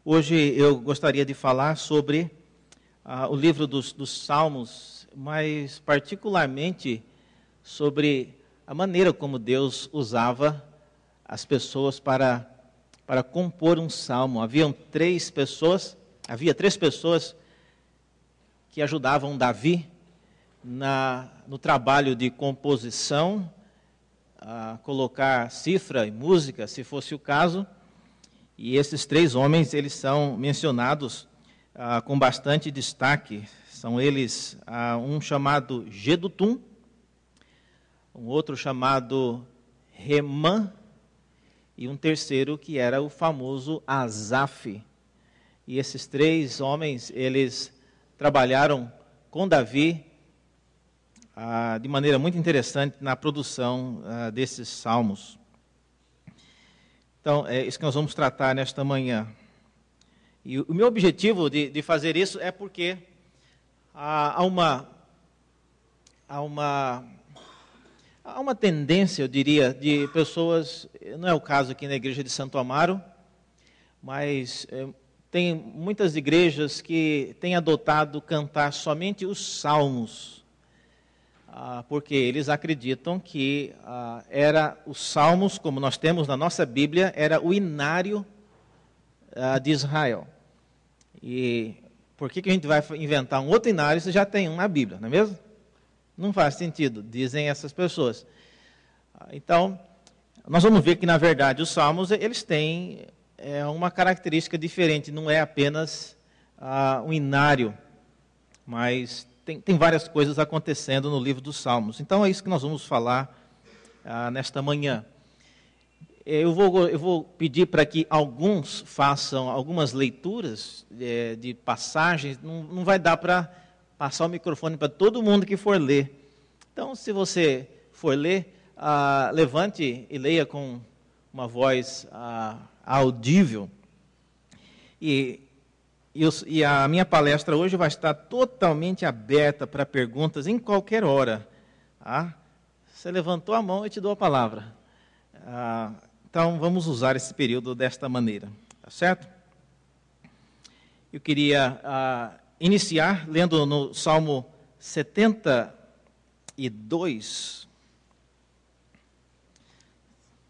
Hoje eu gostaria de falar sobre o livro dos Salmos, mas particularmente sobre a maneira como Deus usava as pessoas para compor um salmo. Havia três pessoas que ajudavam Davi no trabalho de composição, a colocar cifra e música, se fosse o caso. E esses três homens, eles são mencionados com bastante destaque. São eles um chamado Jedutum, um outro chamado Hemã e um terceiro que era o famoso Asaf. E esses três homens, eles trabalharam com Davi de maneira muito interessante na produção desses salmos. Então, é isso que nós vamos tratar nesta manhã. E o meu objetivo de fazer isso é porque há uma tendência, eu diria, de pessoas, não é o caso aqui na igreja de Santo Amaro, mas tem muitas igrejas que têm adotado cantar somente os salmos, porque eles acreditam que era os salmos, como nós temos na nossa Bíblia, era o inário de Israel. E por que a gente vai inventar um outro inário se já tem um na Bíblia, não é mesmo? Não faz sentido, dizem essas pessoas. Então, nós vamos ver que, na verdade, os salmos, eles têm uma característica diferente, não é apenas um inário, mas tem várias coisas acontecendo no livro dos Salmos. Então, é isso que nós vamos falar nesta manhã. Eu vou pedir para que alguns façam algumas leituras de passagens. Não vai dar para passar o microfone para todo mundo que for ler. Então, se você for ler, levante e leia com uma voz audível. E a minha palestra hoje vai estar totalmente aberta para perguntas em qualquer hora. Você levantou a mão e te dou a palavra. Então, vamos usar esse período desta maneira, tá certo? Eu queria iniciar lendo no Salmo 72,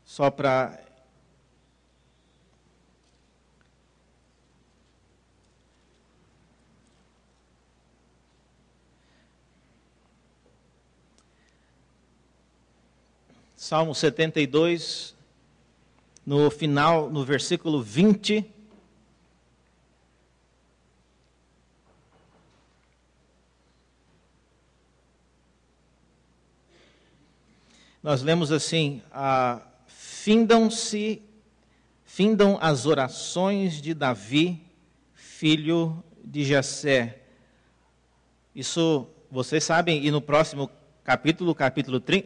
só para... Salmo 72, no final, no versículo 20. Nós lemos assim: findam as orações de Davi, filho de Jessé. Isso vocês sabem, e no próximo capítulo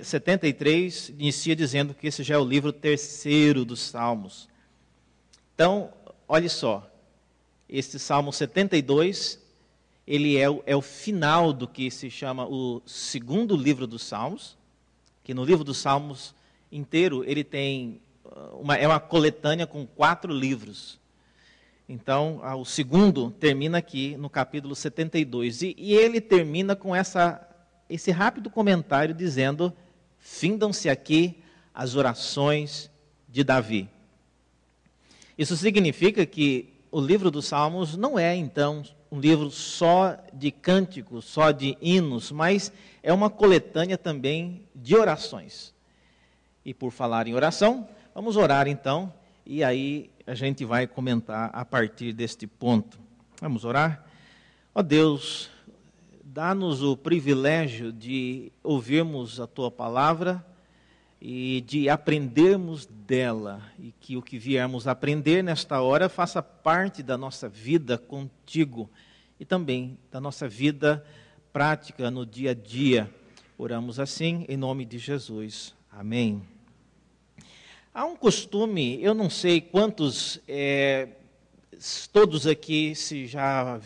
73, inicia dizendo que esse já é o livro terceiro dos Salmos. Então, olhe só, este Salmo 72, ele é o final do que se chama o segundo livro dos Salmos, que no livro dos Salmos inteiro, ele tem uma coletânea com 4 livros. Então, o segundo termina aqui no capítulo 72, e ele termina com esse rápido comentário dizendo: findam-se aqui as orações de Davi. Isso significa que o livro dos Salmos não é, então, um livro só de cânticos, só de hinos, mas é uma coletânea também de orações. E por falar em oração, vamos orar então, e aí a gente vai comentar a partir deste ponto. Vamos orar? Ó Deus, dá-nos o privilégio de ouvirmos a Tua palavra e de aprendermos dela, e que o que viermos aprender nesta hora faça parte da nossa vida contigo e também da nossa vida prática no dia a dia. Oramos assim em nome de Jesus. Amém. Há um costume, eu não sei quantos... todos aqui, se já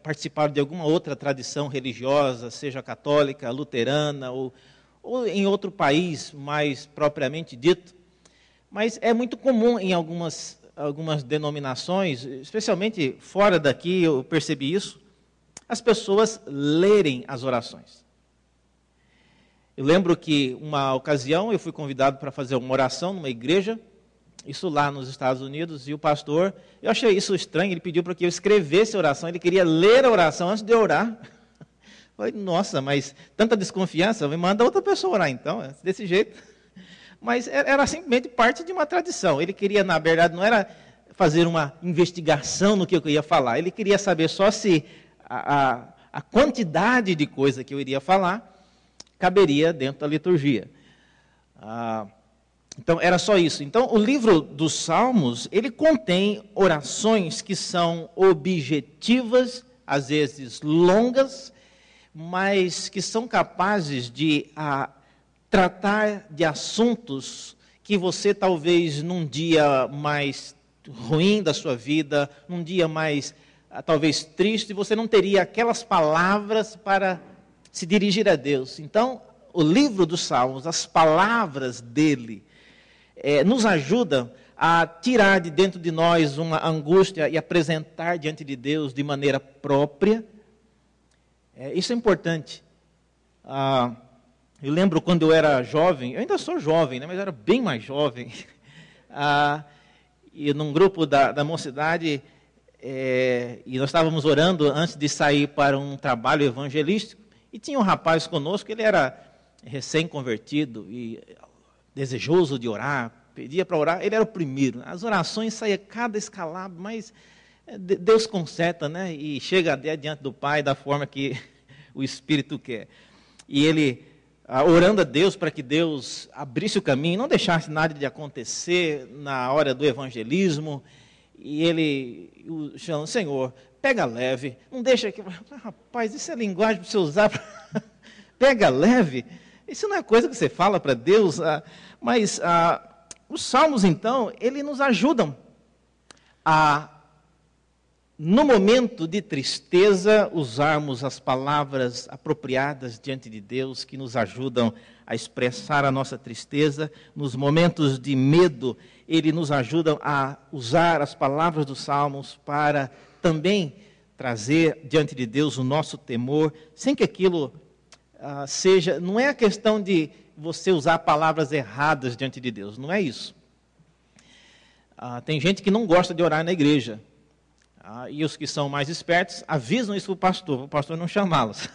participaram de alguma outra tradição religiosa, seja católica, luterana, ou em outro país mais propriamente dito, mas é muito comum em algumas algumas denominações, especialmente fora daqui, eu percebi isso, as pessoas lerem as orações. Eu lembro que uma ocasião eu fui convidado para fazer uma oração numa igreja, isso lá nos Estados Unidos, e o pastor, eu achei isso estranho, ele pediu para que eu escrevesse a oração, ele queria ler a oração antes de eu orar. Falei, nossa, mas tanta desconfiança, me manda outra pessoa orar então, desse jeito. Mas era simplesmente parte de uma tradição, ele queria, na verdade, não era fazer uma investigação no que eu ia falar, ele queria saber só se a quantidade de coisa que eu iria falar caberia dentro da liturgia. Então, era só isso. Então, o livro dos Salmos, ele contém orações que são objetivas, às vezes longas, mas que são capazes de tratar de assuntos que você talvez num dia mais ruim da sua vida, num dia mais talvez triste, você não teria aquelas palavras para se dirigir a Deus. Então, o livro dos Salmos, as palavras dele, nos ajudam a tirar de dentro de nós uma angústia e apresentar diante de Deus de maneira própria. Isso é importante. Eu lembro quando eu era jovem, eu ainda sou jovem, né, mas eu era bem mais jovem, e num grupo da mocidade, e nós estávamos orando antes de sair para um trabalho evangelístico, e tinha um rapaz conosco, ele era recém-convertido e desejoso de orar, pedia para orar, ele era o primeiro. As orações saíam cada escalado, mas Deus conserta, né? E chega diante do Pai da forma que o Espírito quer. E ele, orando a Deus para que Deus abrisse o caminho, não deixasse nada de acontecer na hora do evangelismo, e ele falando, Senhor, pega leve, não deixa que... Rapaz, isso é linguagem para você usar, pega leve, isso não é coisa que você fala para Deus, mas os salmos, então, eles nos ajudam a, no momento de tristeza, usarmos as palavras apropriadas diante de Deus, que nos ajudam a expressar a nossa tristeza. Nos momentos de medo, ele nos ajuda a usar as palavras dos salmos para também trazer diante de Deus o nosso temor, sem que aquilo seja... Não é a questão de você usar palavras erradas diante de Deus, não é isso. Tem gente que não gosta de orar na igreja, e os que são mais espertos avisam isso para o pastor não chamá-los.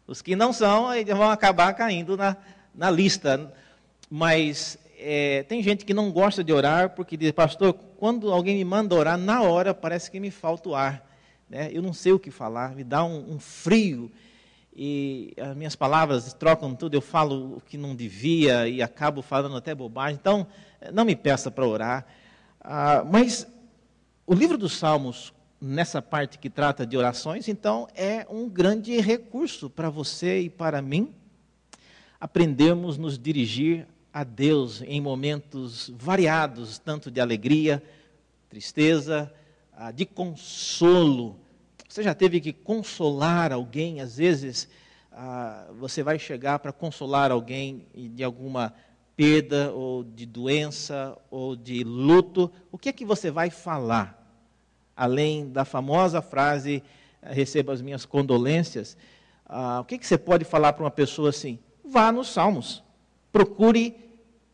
Os que não são, eles vão acabar caindo na lista. Mas tem gente que não gosta de orar, porque diz, pastor, quando alguém me manda orar, na hora parece que me falta o ar. Né? Eu não sei o que falar, me dá um frio, e as minhas palavras trocam tudo, eu falo o que não devia, e acabo falando até bobagem. Então, não me peça para orar. Mas o livro dos Salmos, nessa parte que trata de orações, então, é um grande recurso para você e para mim, aprendermos nos dirigir a Deus em momentos variados, tanto de alegria, tristeza, de consolo. Você já teve que consolar alguém? Às vezes, você vai chegar para consolar alguém de alguma perda, ou de doença, ou de luto. O que é que você vai falar? Além da famosa frase, receba as minhas condolências, o que você pode falar para uma pessoa assim? Vá nos Salmos. Procure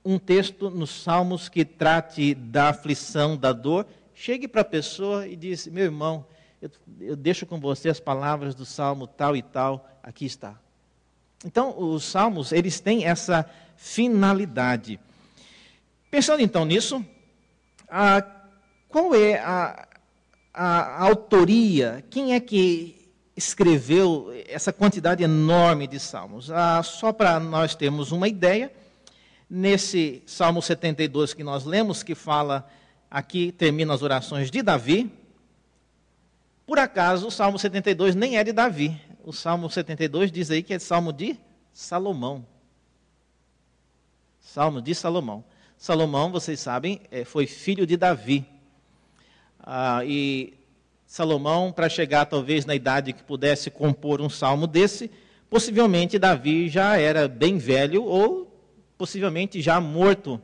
um texto nos Salmos que trate da aflição, da dor. Chegue para a pessoa e diz, meu irmão, eu deixo com você as palavras do Salmo tal e tal, aqui está. Então, os Salmos, eles têm essa finalidade. Pensando então nisso, qual é a autoria? Quem é que escreveu essa quantidade enorme de salmos? Só para nós termos uma ideia, nesse Salmo 72 que nós lemos, que fala, aqui termina as orações de Davi. Por acaso, o Salmo 72 nem é de Davi. O Salmo 72 diz aí que é Salmo de Salomão. Salmo de Salomão. Salomão, vocês sabem, foi filho de Davi. E Salomão, para chegar talvez na idade que pudesse compor um salmo desse, possivelmente Davi já era bem velho ou possivelmente já morto.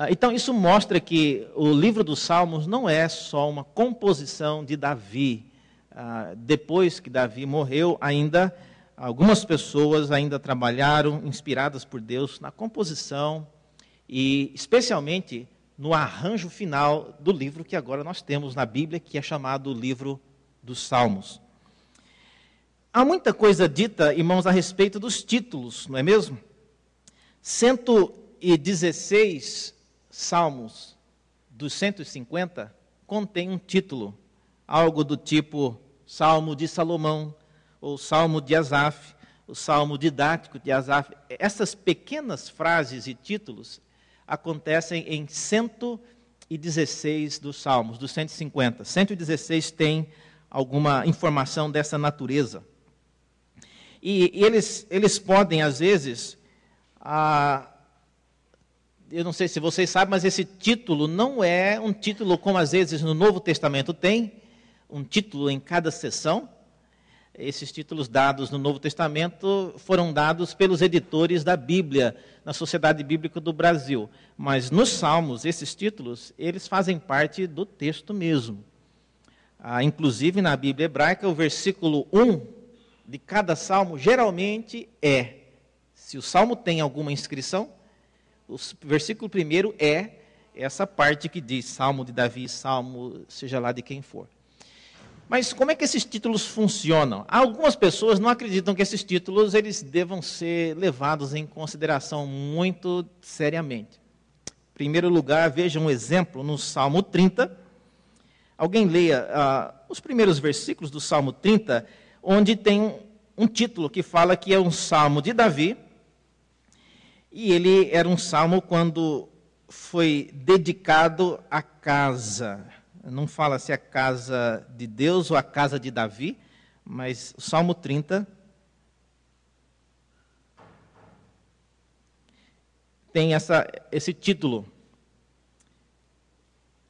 Então, isso mostra que o livro dos Salmos não é só uma composição de Davi. Depois que Davi morreu, ainda algumas pessoas ainda trabalharam, inspiradas por Deus, na composição e especialmente no arranjo final do livro que agora nós temos na Bíblia, que é chamado o livro dos Salmos. Há muita coisa dita, irmãos, a respeito dos títulos, não é mesmo? 116 salmos dos 150 contém um título, algo do tipo Salmo de Salomão, ou Salmo de Asaf, o Salmo didático de Asaf. Essas pequenas frases e títulos acontecem em 116 dos salmos, dos 150. 116 tem alguma informação dessa natureza. E eles podem, às vezes, eu não sei se vocês sabem, mas esse título não é um título como às vezes no Novo Testamento tem, um título em cada sessão. Esses títulos dados no Novo Testamento foram dados pelos editores da Bíblia, na Sociedade Bíblica do Brasil. Mas nos Salmos, esses títulos, eles fazem parte do texto mesmo. Inclusive na Bíblia hebraica, o versículo 1 de cada salmo geralmente se o salmo tem alguma inscrição, o versículo primeiro é essa parte que diz Salmo de Davi, Salmo seja lá de quem for. Mas como é que esses títulos funcionam? Algumas pessoas não acreditam que esses títulos eles devam ser levados em consideração muito seriamente. Em primeiro lugar, veja um exemplo no Salmo 30. Alguém leia os primeiros versículos do Salmo 30, onde tem um título que fala que é um Salmo de Davi, e ele era um salmo quando foi dedicado à casa. Não fala se é a casa de Deus ou a casa de Davi, mas o Salmo 30 tem esse título.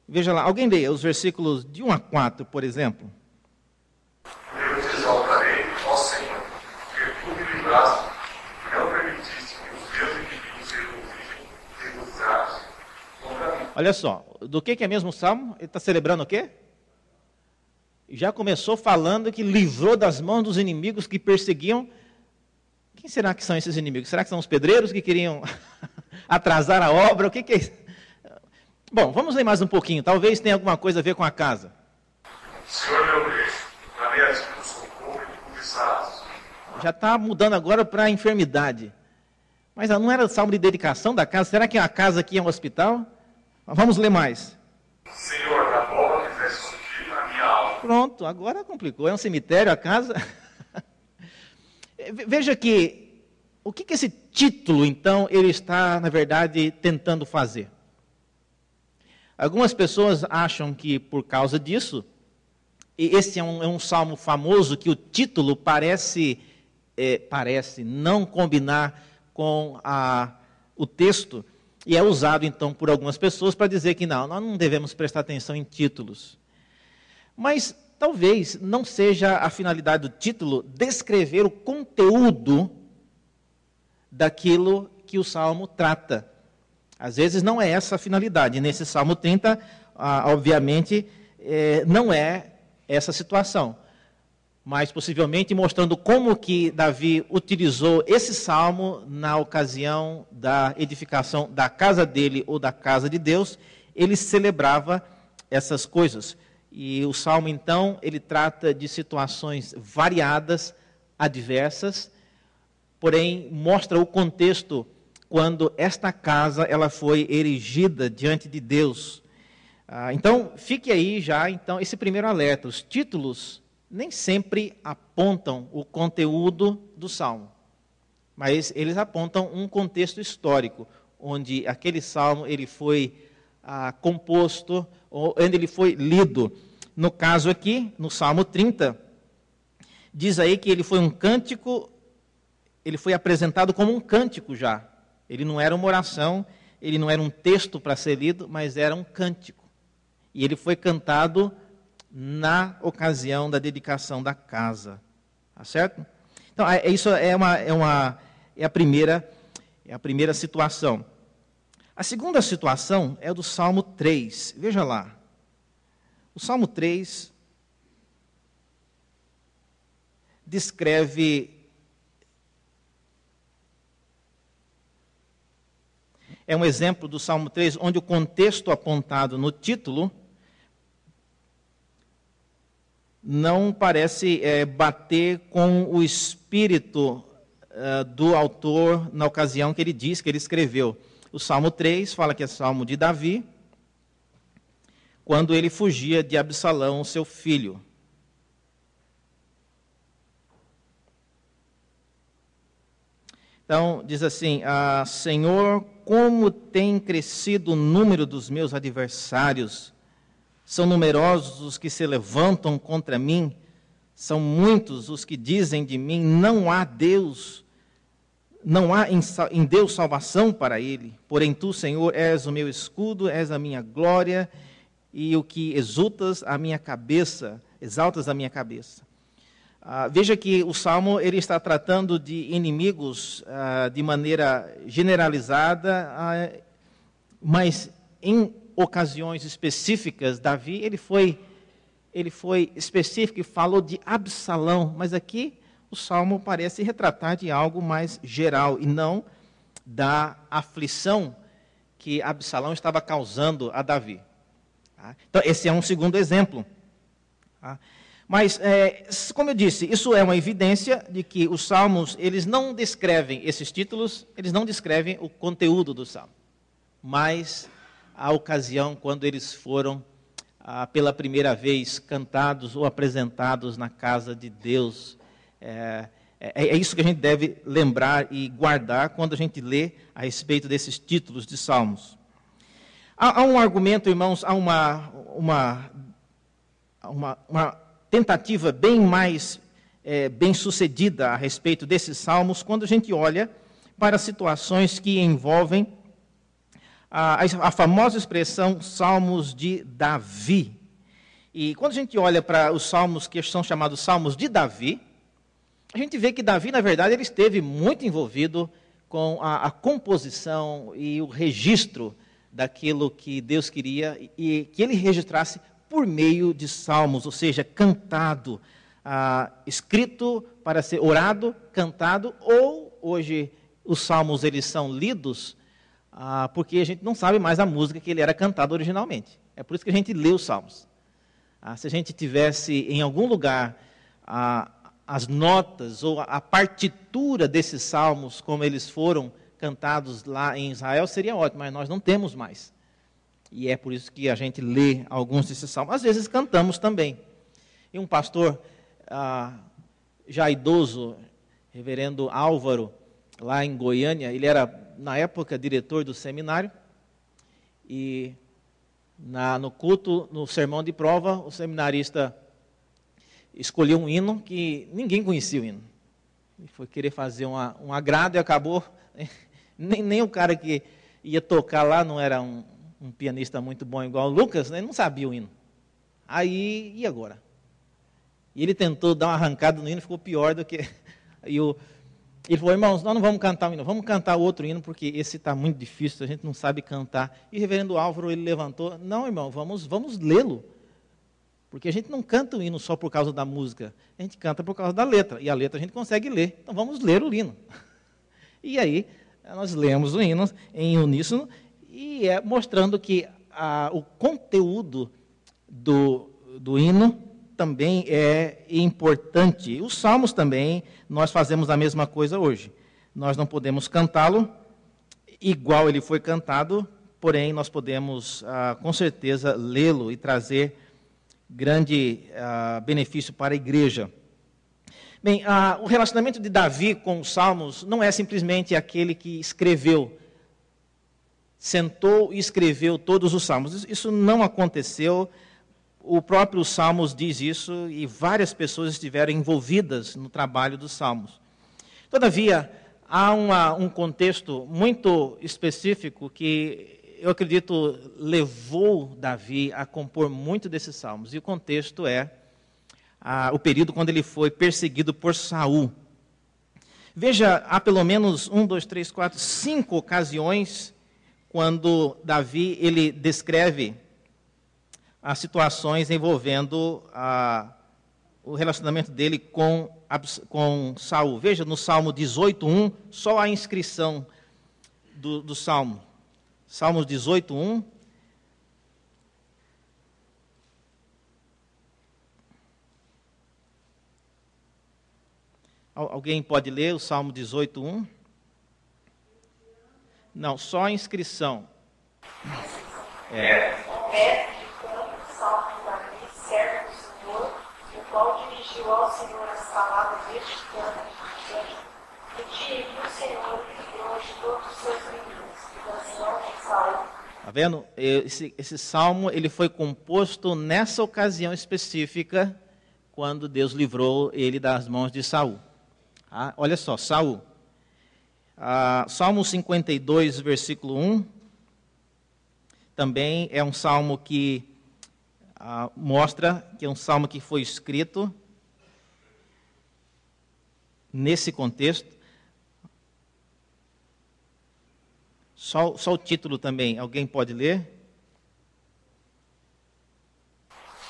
Veja lá, alguém leia os versículos de 1 a 4, por exemplo. Eu te exaltarei, ó Senhor, porque tu me livraste, não permitiste que os meus inimigos se regozijassem contra mim. Olha só, do que é mesmo o Salmo? Ele está celebrando o quê? Já começou falando que livrou das mãos dos inimigos que perseguiam. Quem será que são esses inimigos? Será que são os pedreiros que queriam atrasar a obra? O que é isso? Bom, vamos ler mais um pouquinho. Talvez tenha alguma coisa a ver com a casa. Senhor meu Deus, clamei a ti por socorro e tu me saraste. Já está mudando agora para a enfermidade. Mas não era o salmo de dedicação da casa? Será que a casa aqui é um hospital? Vamos ler mais. Senhor, da bola fizeste surgir na minha alma. Pronto, agora complicou. É um cemitério a casa? Veja que, o que esse título, então, ele está, na verdade, tentando fazer? Algumas pessoas acham que, por causa disso, e esse é um salmo famoso, que o título parece não combinar com o texto, e é usado, então, por algumas pessoas para dizer que nós não devemos prestar atenção em títulos. Mas talvez não seja a finalidade do título descrever o conteúdo daquilo que o Salmo trata. Às vezes não é essa a finalidade. Nesse Salmo 30, obviamente, não é essa situação. Mas possivelmente mostrando como que Davi utilizou esse salmo na ocasião da edificação da casa dele ou da casa de Deus, ele celebrava essas coisas. E o salmo, então, ele trata de situações variadas, adversas, porém mostra o contexto quando esta casa ela foi erigida diante de Deus. Então, fique aí já então esse primeiro alerta. Os títulos nem sempre apontam o conteúdo do salmo, mas eles apontam um contexto histórico, onde aquele salmo ele foi composto, onde ele foi lido. No caso aqui, no Salmo 30, diz aí que ele foi um cântico, ele foi apresentado como um cântico já. Ele não era uma oração, ele não era um texto para ser lido, mas era um cântico. E ele foi cantado na ocasião da dedicação da casa. Tá certo? Então, isso é a primeira situação. A segunda situação é do Salmo 3. Veja lá. O Salmo 3 descreve... É um exemplo do Salmo 3, onde o contexto apontado no título não parece bater com o espírito do autor na ocasião que ele diz que ele escreveu. O Salmo 3 fala que é Salmo de Davi, quando ele fugia de Absalão, seu filho. Então, diz assim, Senhor, como tem crescido o número dos meus adversários, são numerosos os que se levantam contra mim, são muitos os que dizem de mim, não há Deus, não há em Deus salvação para ele. Porém tu, Senhor, és o meu escudo, és a minha glória e o que exaltas a minha cabeça. Veja que o Salmo ele está tratando de inimigos de maneira generalizada, mas em ocasiões específicas, Davi ele foi específico e falou de Absalão, mas aqui o Salmo parece retratar de algo mais geral e não da aflição que Absalão estava causando a Davi. Então, esse é um segundo exemplo. Mas, como eu disse, isso é uma evidência de que os salmos, eles não descrevem esses títulos, eles não descrevem o conteúdo do salmo, mas a ocasião quando eles foram, pela primeira vez, cantados ou apresentados na casa de Deus. É isso que a gente deve lembrar e guardar quando a gente lê a respeito desses títulos de salmos. Há um argumento, irmãos, há uma tentativa bem mais bem-sucedida a respeito desses salmos, quando a gente olha para situações que envolvem a famosa expressão Salmos de Davi. E quando a gente olha para os salmos que são chamados Salmos de Davi, a gente vê que Davi, na verdade, ele esteve muito envolvido com a composição e o registro daquilo que Deus queria e que ele registrasse por meio de salmos, ou seja, cantado, escrito para ser orado, cantado, ou hoje os salmos eles são lidos porque a gente não sabe mais a música que ele era cantado originalmente. É por isso que a gente lê os salmos. Se a gente tivesse em algum lugar as notas ou a partitura desses salmos, como eles foram cantados lá em Israel, seria ótimo, mas nós não temos mais. E é por isso que a gente lê alguns desses salmos. Às vezes cantamos também. E um pastor já idoso, reverendo Álvaro, lá em Goiânia, ele era, na época, diretor do seminário, e no culto, no sermão de prova, o seminarista escolheu um hino que ninguém conhecia o hino. Ele foi querer fazer um agrado e acabou, nem o cara que ia tocar lá não era um pianista muito bom igual o Lucas, né? Ele não sabia o hino. Aí, e agora? E ele tentou dar uma arrancada no hino, ficou pior do que... Ele falou, irmãos, nós não vamos cantar o hino, vamos cantar o outro hino, porque esse está muito difícil, a gente não sabe cantar. E o reverendo Álvaro, ele levantou, não, irmão, vamos lê-lo. Porque a gente não canta o hino só por causa da música, a gente canta por causa da letra, e a letra a gente consegue ler. Então vamos ler o hino. E aí, nós lemos o hino em uníssono, e mostrando que o conteúdo do hino também é importante. Os salmos também, nós fazemos a mesma coisa hoje. Nós não podemos cantá-lo igual ele foi cantado, porém nós podemos, com certeza, lê-lo e trazer grande benefício para a igreja. Bem, o relacionamento de Davi com os salmos não é simplesmente aquele que escreveu, sentou e escreveu todos os salmos. Isso não aconteceu. O próprio Salmos diz isso e várias pessoas estiveram envolvidas no trabalho dos salmos. Todavia, há um contexto muito específico que eu acredito levou Davi a compor muito desses salmos. E o contexto é o período quando ele foi perseguido por Saul. Veja, há pelo menos 5 ocasiões quando Davi ele descreve as situações envolvendo o relacionamento dele com Saul. Veja no Salmo 18:1, só a inscrição do Salmo. Salmos 18:1. Alguém pode ler o Salmo 18:1? Não, só a inscrição. Salmo de Davi, servo do Senhor, o qual dirigiu ao Senhor as palavras deste canto, dizendo: no dia em que o Senhor livrou de todos os seus inimigos, das mãos de Saul. Tá vendo? Esse salmo ele foi composto nessa ocasião específica, quando Deus livrou ele das mãos de Saul. Olha só, Saul. Salmo 52, versículo 1, também é um salmo que mostra que é um salmo que foi escrito nesse contexto. Só o título também, alguém pode ler?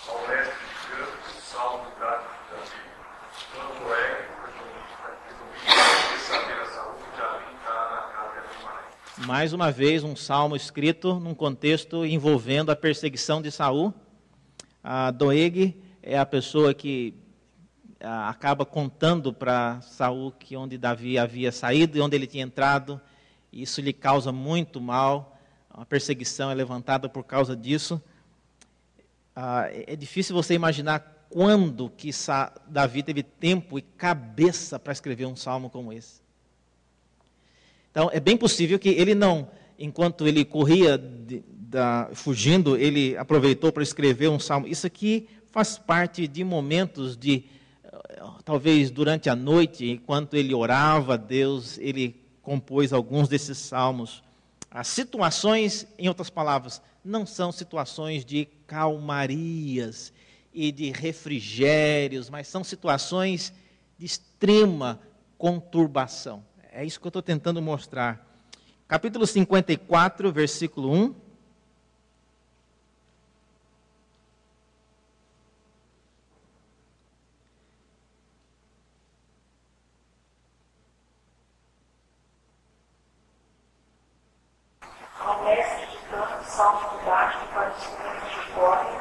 Ao mestre de canto, salmo de Davi. Quando é que saber a saúde de Ali está na casa de Mané. Mais uma vez, um salmo escrito num contexto envolvendo a perseguição de Saul. Doeg é a pessoa que acaba contando para Saul que onde Davi havia saído e onde ele tinha entrado. Isso lhe causa muito mal, a perseguição é levantada por causa disso. É difícil você imaginar quando que Davi teve tempo e cabeça para escrever um salmo como esse. Então, é bem possível que ele não, enquanto ele corria fugindo, ele aproveitou para escrever um salmo. Isso aqui faz parte de momentos talvez durante a noite, enquanto ele orava a Deus, ele compôs alguns desses salmos. As situações, em outras palavras, não são situações de calmarias e de refrigérios, mas são situações de extrema conturbação. É isso que eu estou tentando mostrar. Capítulo 54, versículo 1. Ao mestre de canto, salmo de Davi para os filhos de Córne,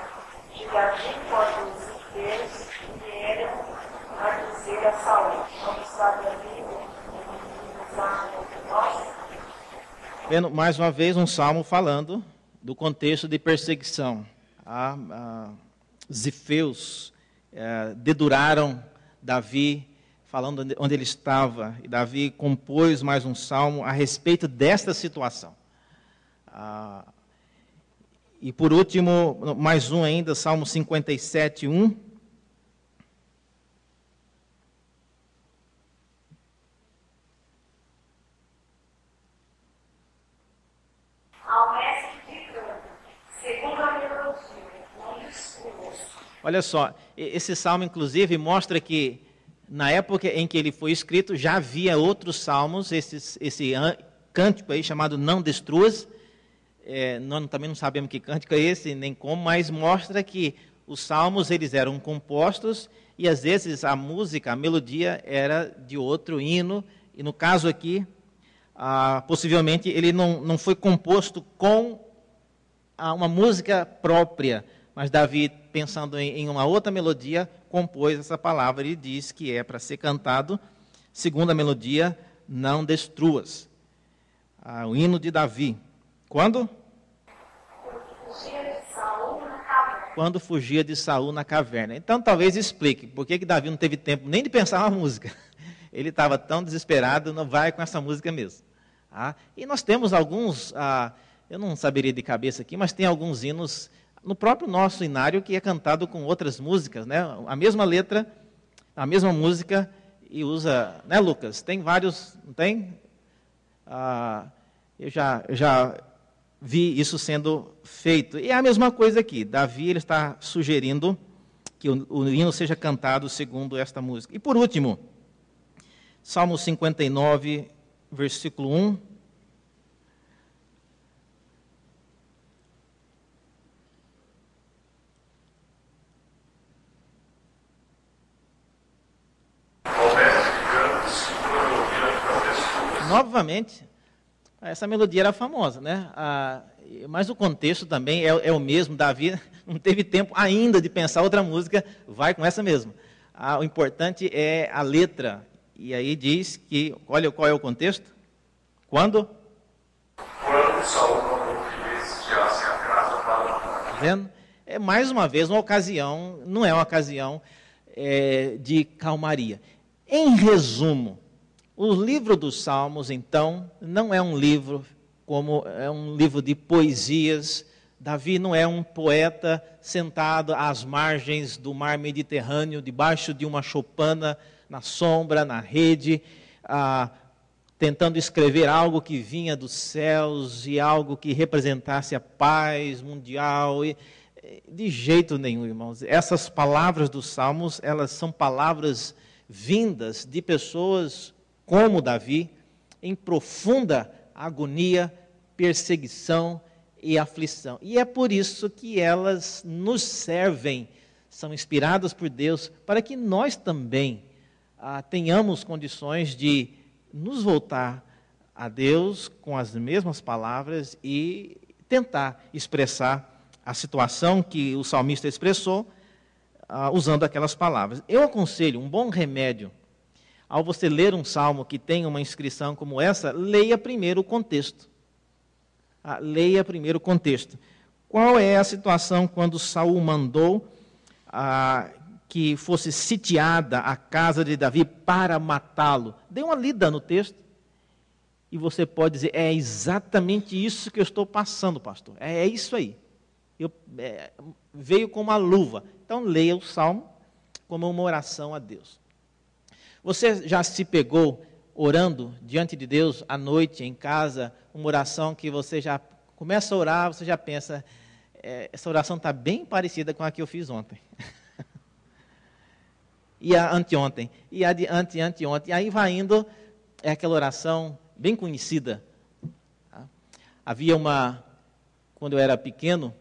de Davi quando os inteiros vieram a dizer a Saul: não está Davi, nós. Vendo mais uma vez um salmo falando do contexto de perseguição. Zifeus deduraram Davi, falando onde ele estava, e Davi compôs mais um salmo a respeito desta situação. E por último, mais um ainda, Salmo 57, 1. Ao mestre de canto, segundo a melodia, não discurso. Olha só, esse salmo inclusive mostra que na época em que ele foi escrito já havia outros salmos, esse cântico aí chamado Não Destruas. Nós também não sabemos que cântico é esse, nem como, mas mostra que os salmos eles eram compostos e às vezes a música, a melodia era de outro hino, e no caso aqui, possivelmente ele não foi composto com uma música própria, mas Davi, pensando em uma outra melodia, compôs essa palavra e diz que é para ser cantado segundo a melodia Não Destruas. O hino de Davi. Quando? Quando fugia de Saul na caverna. Então, talvez explique por que Davi não teve tempo nem de pensar uma música. Ele estava tão desesperado, não vai com essa música mesmo. E nós temos alguns, eu não saberia de cabeça aqui, mas tem alguns hinos no próprio nosso hinário que é cantado com outras músicas, né? A mesma letra, a mesma música, e usa, né, Lucas? Tem vários, não tem? Eu já vi isso sendo feito. E é a mesma coisa aqui. Davi ele está sugerindo que o hino seja cantado segundo esta música. E por último, Salmo 59, versículo 1. novamente, essa melodia era famosa, né? Mas o contexto também é o mesmo. Davi não teve tempo ainda de pensar outra música, vai com essa mesmo. O importante é a letra. E aí diz que, olha qual é o contexto? Quando Saul mandou que vigiassem a casa para matar. Tá vendo? É mais uma vez uma ocasião, não é uma ocasião de calmaria. Em resumo, o livro dos Salmos, então, não é um livro como é um livro de poesias. Davi não é um poeta sentado às margens do mar Mediterrâneo, debaixo de uma choupana, na sombra, na rede, tentando escrever algo que vinha dos céus e algo que representasse a paz mundial. De jeito nenhum, irmãos. Essas palavras dos Salmos, elas são palavras vindas de pessoas como Davi, em profunda agonia, perseguição e aflição. E é por isso que elas nos servem, são inspiradas por Deus, para que nós também tenhamos condições de nos voltar a Deus com as mesmas palavras e tentar expressar a situação que o salmista expressou usando aquelas palavras. Eu aconselho, um bom remédio, ao você ler um salmo que tem uma inscrição como essa, leia primeiro o contexto. Leia primeiro o contexto. Qual é a situação quando Saul mandou que fosse sitiada a casa de Davi para matá-lo? Dê uma lida no texto e você pode dizer, é exatamente isso que eu estou passando, pastor. É isso aí. Veio com uma luva. Então leia o salmo como uma oração a Deus. Você já se pegou orando diante de Deus à noite, em casa, uma oração que você já começa a orar, você já pensa, essa oração está bem parecida com a que eu fiz ontem. E a anteontem, e a de anteontem, e aí vai indo, é aquela oração bem conhecida. Havia quando eu era pequeno,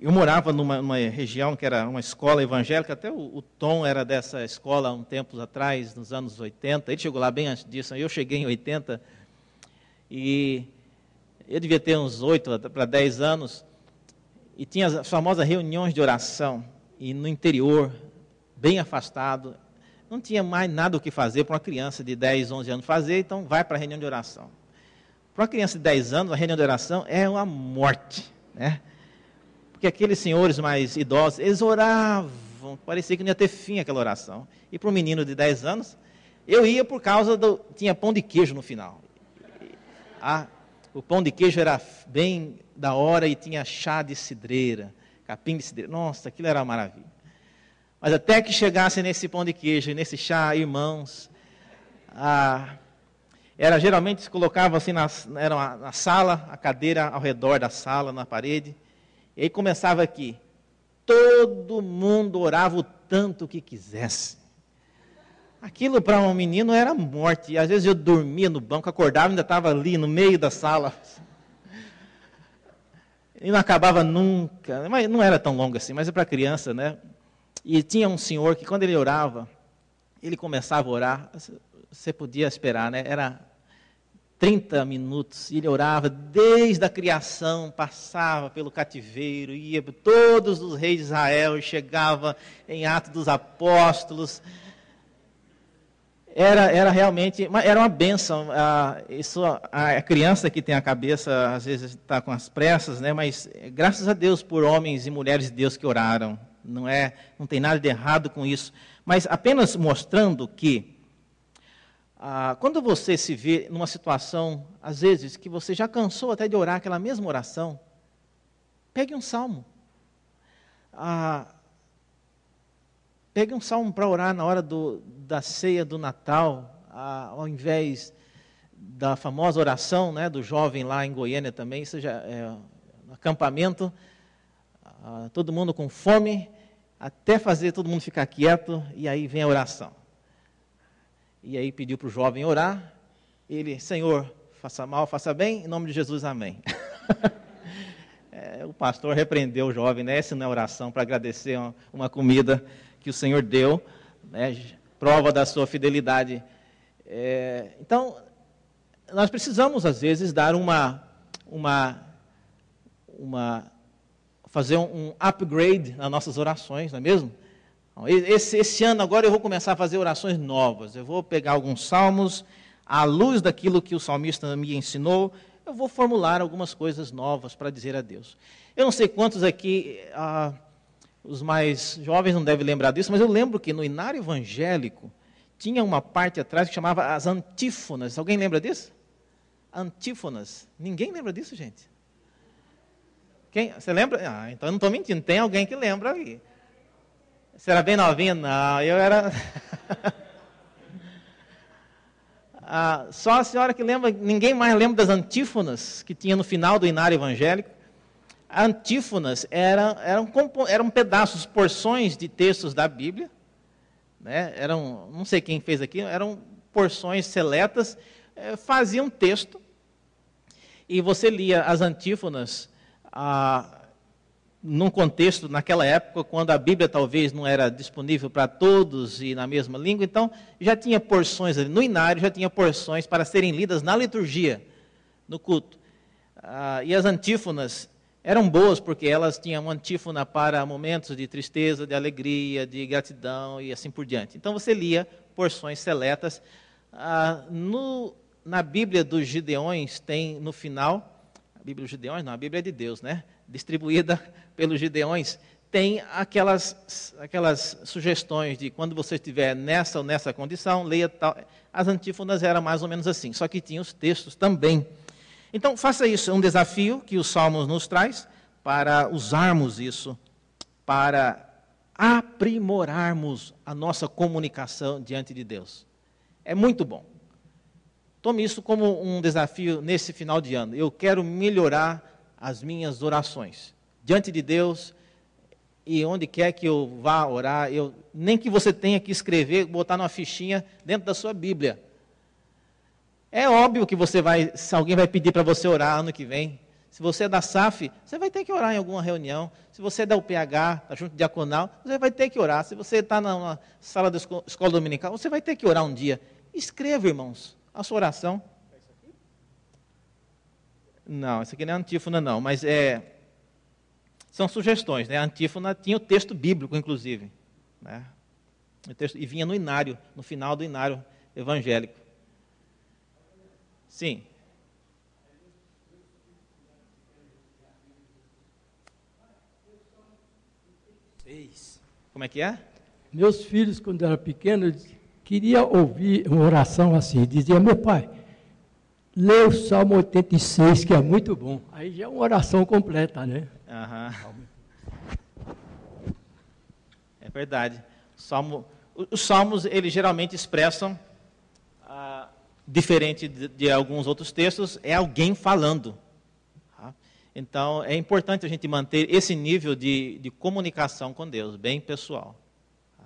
eu morava numa região que era uma escola evangélica, até o Tom era dessa escola há um tempo atrás, nos anos 80, ele chegou lá bem antes disso, eu cheguei em 80, e eu devia ter uns 8 para 10 anos, e tinha as famosas reuniões de oração, e no interior, bem afastado, não tinha mais nada o que fazer para uma criança de 10, 11 anos fazer, então vai para a reunião de oração. Para uma criança de 10 anos, a reunião de oração é uma morte, né? Porque aqueles senhores mais idosos, eles oravam, parecia que não ia ter fim aquela oração. E para um menino de 10 anos, eu ia por causa tinha pão de queijo no final. O pão de queijo era bem da hora e tinha chá de cidreira, capim de cidreira. Nossa, aquilo era uma maravilha. Mas até que chegasse nesse pão de queijo e nesse chá, irmãos, geralmente se colocava assim na sala, a cadeira ao redor da sala, na parede, e aí começava aqui, todo mundo orava o tanto que quisesse. Aquilo para um menino era morte, e às vezes eu dormia no banco, acordava e ainda estava ali no meio da sala. E não acabava nunca, mas não era tão longo assim, mas é para criança, né? E tinha um senhor que quando ele orava, ele começava a orar, você podia esperar, né? Era 30 minutos, e ele orava desde a criação, passava pelo cativeiro, ia por todos os reis de Israel, chegava em Atos dos Apóstolos. Era realmente, era uma bênção. A criança que tem a cabeça, às vezes está com as pressas, né? Mas graças a Deus por homens e mulheres de Deus que oraram. Não tem nada de errado com isso. Mas apenas mostrando que, quando você se vê numa situação, às vezes, que você já cansou até de orar aquela mesma oração, pegue um salmo. Pegue um salmo para orar na hora da ceia do Natal, ao invés da famosa oração, né, do jovem lá em Goiânia também, seja no acampamento, todo mundo com fome, até fazer todo mundo ficar quieto, e aí vem a oração. E aí pediu para o jovem orar, ele, Senhor, faça mal, faça bem, em nome de Jesus, amém. O pastor repreendeu o jovem, né? Essa não é oração para agradecer uma comida que o Senhor deu né, prova da sua fidelidade. Então, nós precisamos, às vezes, dar fazer um upgrade nas nossas orações, não é mesmo? Esse ano agora eu vou começar a fazer orações novas. Eu vou pegar alguns salmos, à luz daquilo que o salmista me ensinou, eu vou formular algumas coisas novas para dizer a Deus. Eu não sei quantos aqui, os mais jovens não devem lembrar disso, mas eu lembro que no Inário Evangélico tinha uma parte atrás que chamava as antífonas. Alguém lembra disso? Antífonas. Ninguém lembra disso, gente? Quem? Você lembra? Então eu não estou mentindo. Tem alguém que lembra aí. Você era bem novinha? Não, eu era... só a senhora que lembra, ninguém mais lembra das antífonas que tinha no final do Inário Evangélico. Antífonas eram pedaços, porções de textos da Bíblia, né? Não sei quem fez aqui, eram porções seletas, faziam texto, e você lia as antífonas num contexto, naquela época, quando a Bíblia talvez não era disponível para todos e na mesma língua, então já tinha porções ali, no Inário já tinha porções para serem lidas na liturgia, no culto. E as antífonas eram boas porque elas tinham uma antífona para momentos de tristeza, de alegria, de gratidão e assim por diante. Então você lia porções seletas. Na Bíblia dos Gideões tem no final, a Bíblia dos Gideões não, a Bíblia é de Deus, né? Distribuída pelos Gideões, tem aquelas sugestões de quando você estiver nessa ou nessa condição, leia tal. As antífonas eram mais ou menos assim, só que tinha os textos também. Então, faça isso, é um desafio que os Salmos nos traz para usarmos isso, para aprimorarmos a nossa comunicação diante de Deus. É muito bom. Tome isso como um desafio nesse final de ano. Eu quero melhorar as minhas orações diante de Deus e onde quer que eu vá orar, nem que você tenha que escrever, botar numa fichinha dentro da sua Bíblia. É óbvio que se alguém vai pedir para você orar ano que vem, se você é da SAF, você vai ter que orar em alguma reunião. Se você é da UPH, da Junta Diaconal, você vai ter que orar. Se você está na sala da escola dominical, você vai ter que orar um dia. Escreva, irmãos, a sua oração. Não, isso aqui não é antífona não, mas são sugestões, né? A antífona tinha o texto bíblico, inclusive, né? E vinha no Inário, no final do Inário Evangélico. Sim. Como é que é? Meus filhos, quando eram pequenos, queriam ouvir uma oração assim, dizia: meu pai, lê o Salmo 86, que é muito bom. Aí já é uma oração completa, né? É verdade. Os salmos, eles geralmente expressam, diferente de alguns outros textos, é alguém falando. Tá? Então, é importante a gente manter esse nível de comunicação com Deus, bem pessoal. Tá?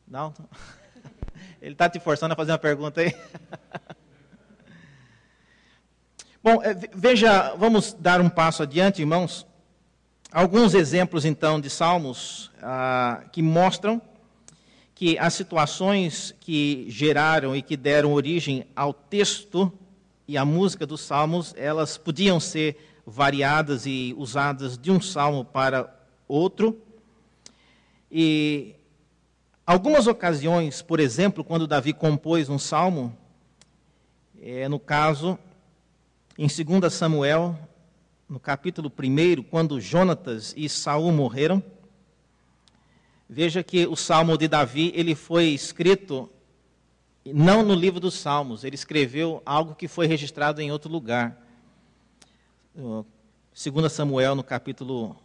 Não? Ele está te forçando a fazer uma pergunta aí? Bom, veja, vamos dar um passo adiante, irmãos. Alguns exemplos, então, de salmos que mostram que as situações que geraram e que deram origem ao texto e à música dos salmos, elas podiam ser variadas e usadas de um salmo para outro. E algumas ocasiões, por exemplo, quando Davi compôs um salmo, no caso, em 2 Samuel, no capítulo 1, quando Jonatas e Saul morreram, veja que o Salmo de Davi, ele foi escrito não no livro dos Salmos, ele escreveu algo que foi registrado em outro lugar. 2 Samuel, no capítulo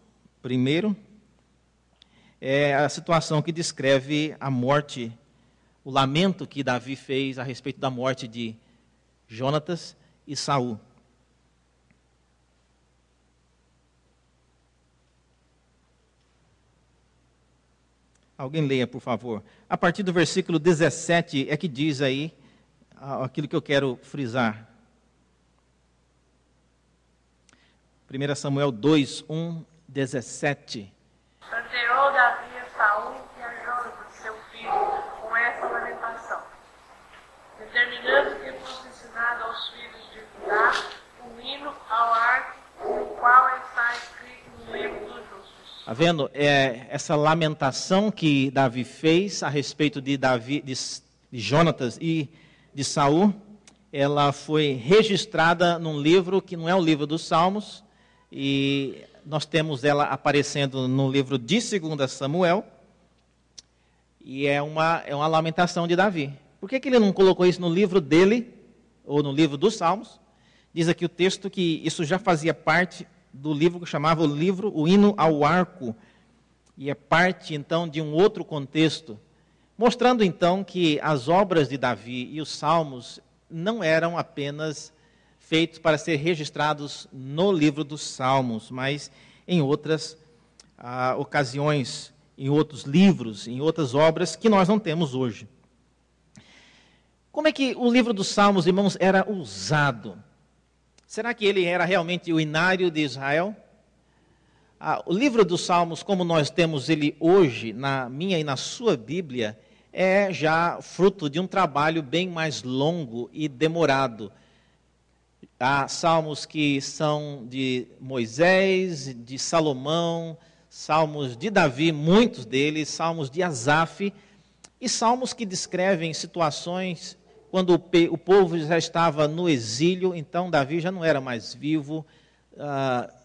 1, é a situação que descreve a morte, o lamento que Davi fez a respeito da morte de Jonatas e Saul. Alguém leia, por favor. A partir do versículo 17 é que diz aí aquilo que eu quero frisar. 1 Samuel 2, 1, 17. Planteou Davi a Saul e a Jonatas, seu filho, Está vendo? Essa lamentação que Davi fez a respeito de Jonatas e de Saul, ela foi registrada num livro que não é o livro dos Salmos, e nós temos ela aparecendo no livro de 2 Samuel, e é uma lamentação de Davi. Por que ele não colocou isso no livro dele, ou no livro dos Salmos? Diz aqui o texto que isso já fazia parte do livro que chamava o Hino ao Arco, e é parte então de um outro contexto, mostrando então que as obras de Davi e os Salmos não eram apenas feitos para ser registrados no livro dos Salmos, mas em outras ocasiões, em outros livros, em outras obras que nós não temos hoje. Como é que o livro dos Salmos, irmãos, era usado? Será que ele era realmente o inário de Israel? O livro dos Salmos, como nós temos ele hoje, na minha e na sua Bíblia, é já fruto de um trabalho bem mais longo e demorado. Há salmos que são de Moisés, de Salomão, salmos de Davi, muitos deles, salmos de Asaf, e salmos que descrevem situações quando o povo já estava no exílio, então Davi já não era mais vivo.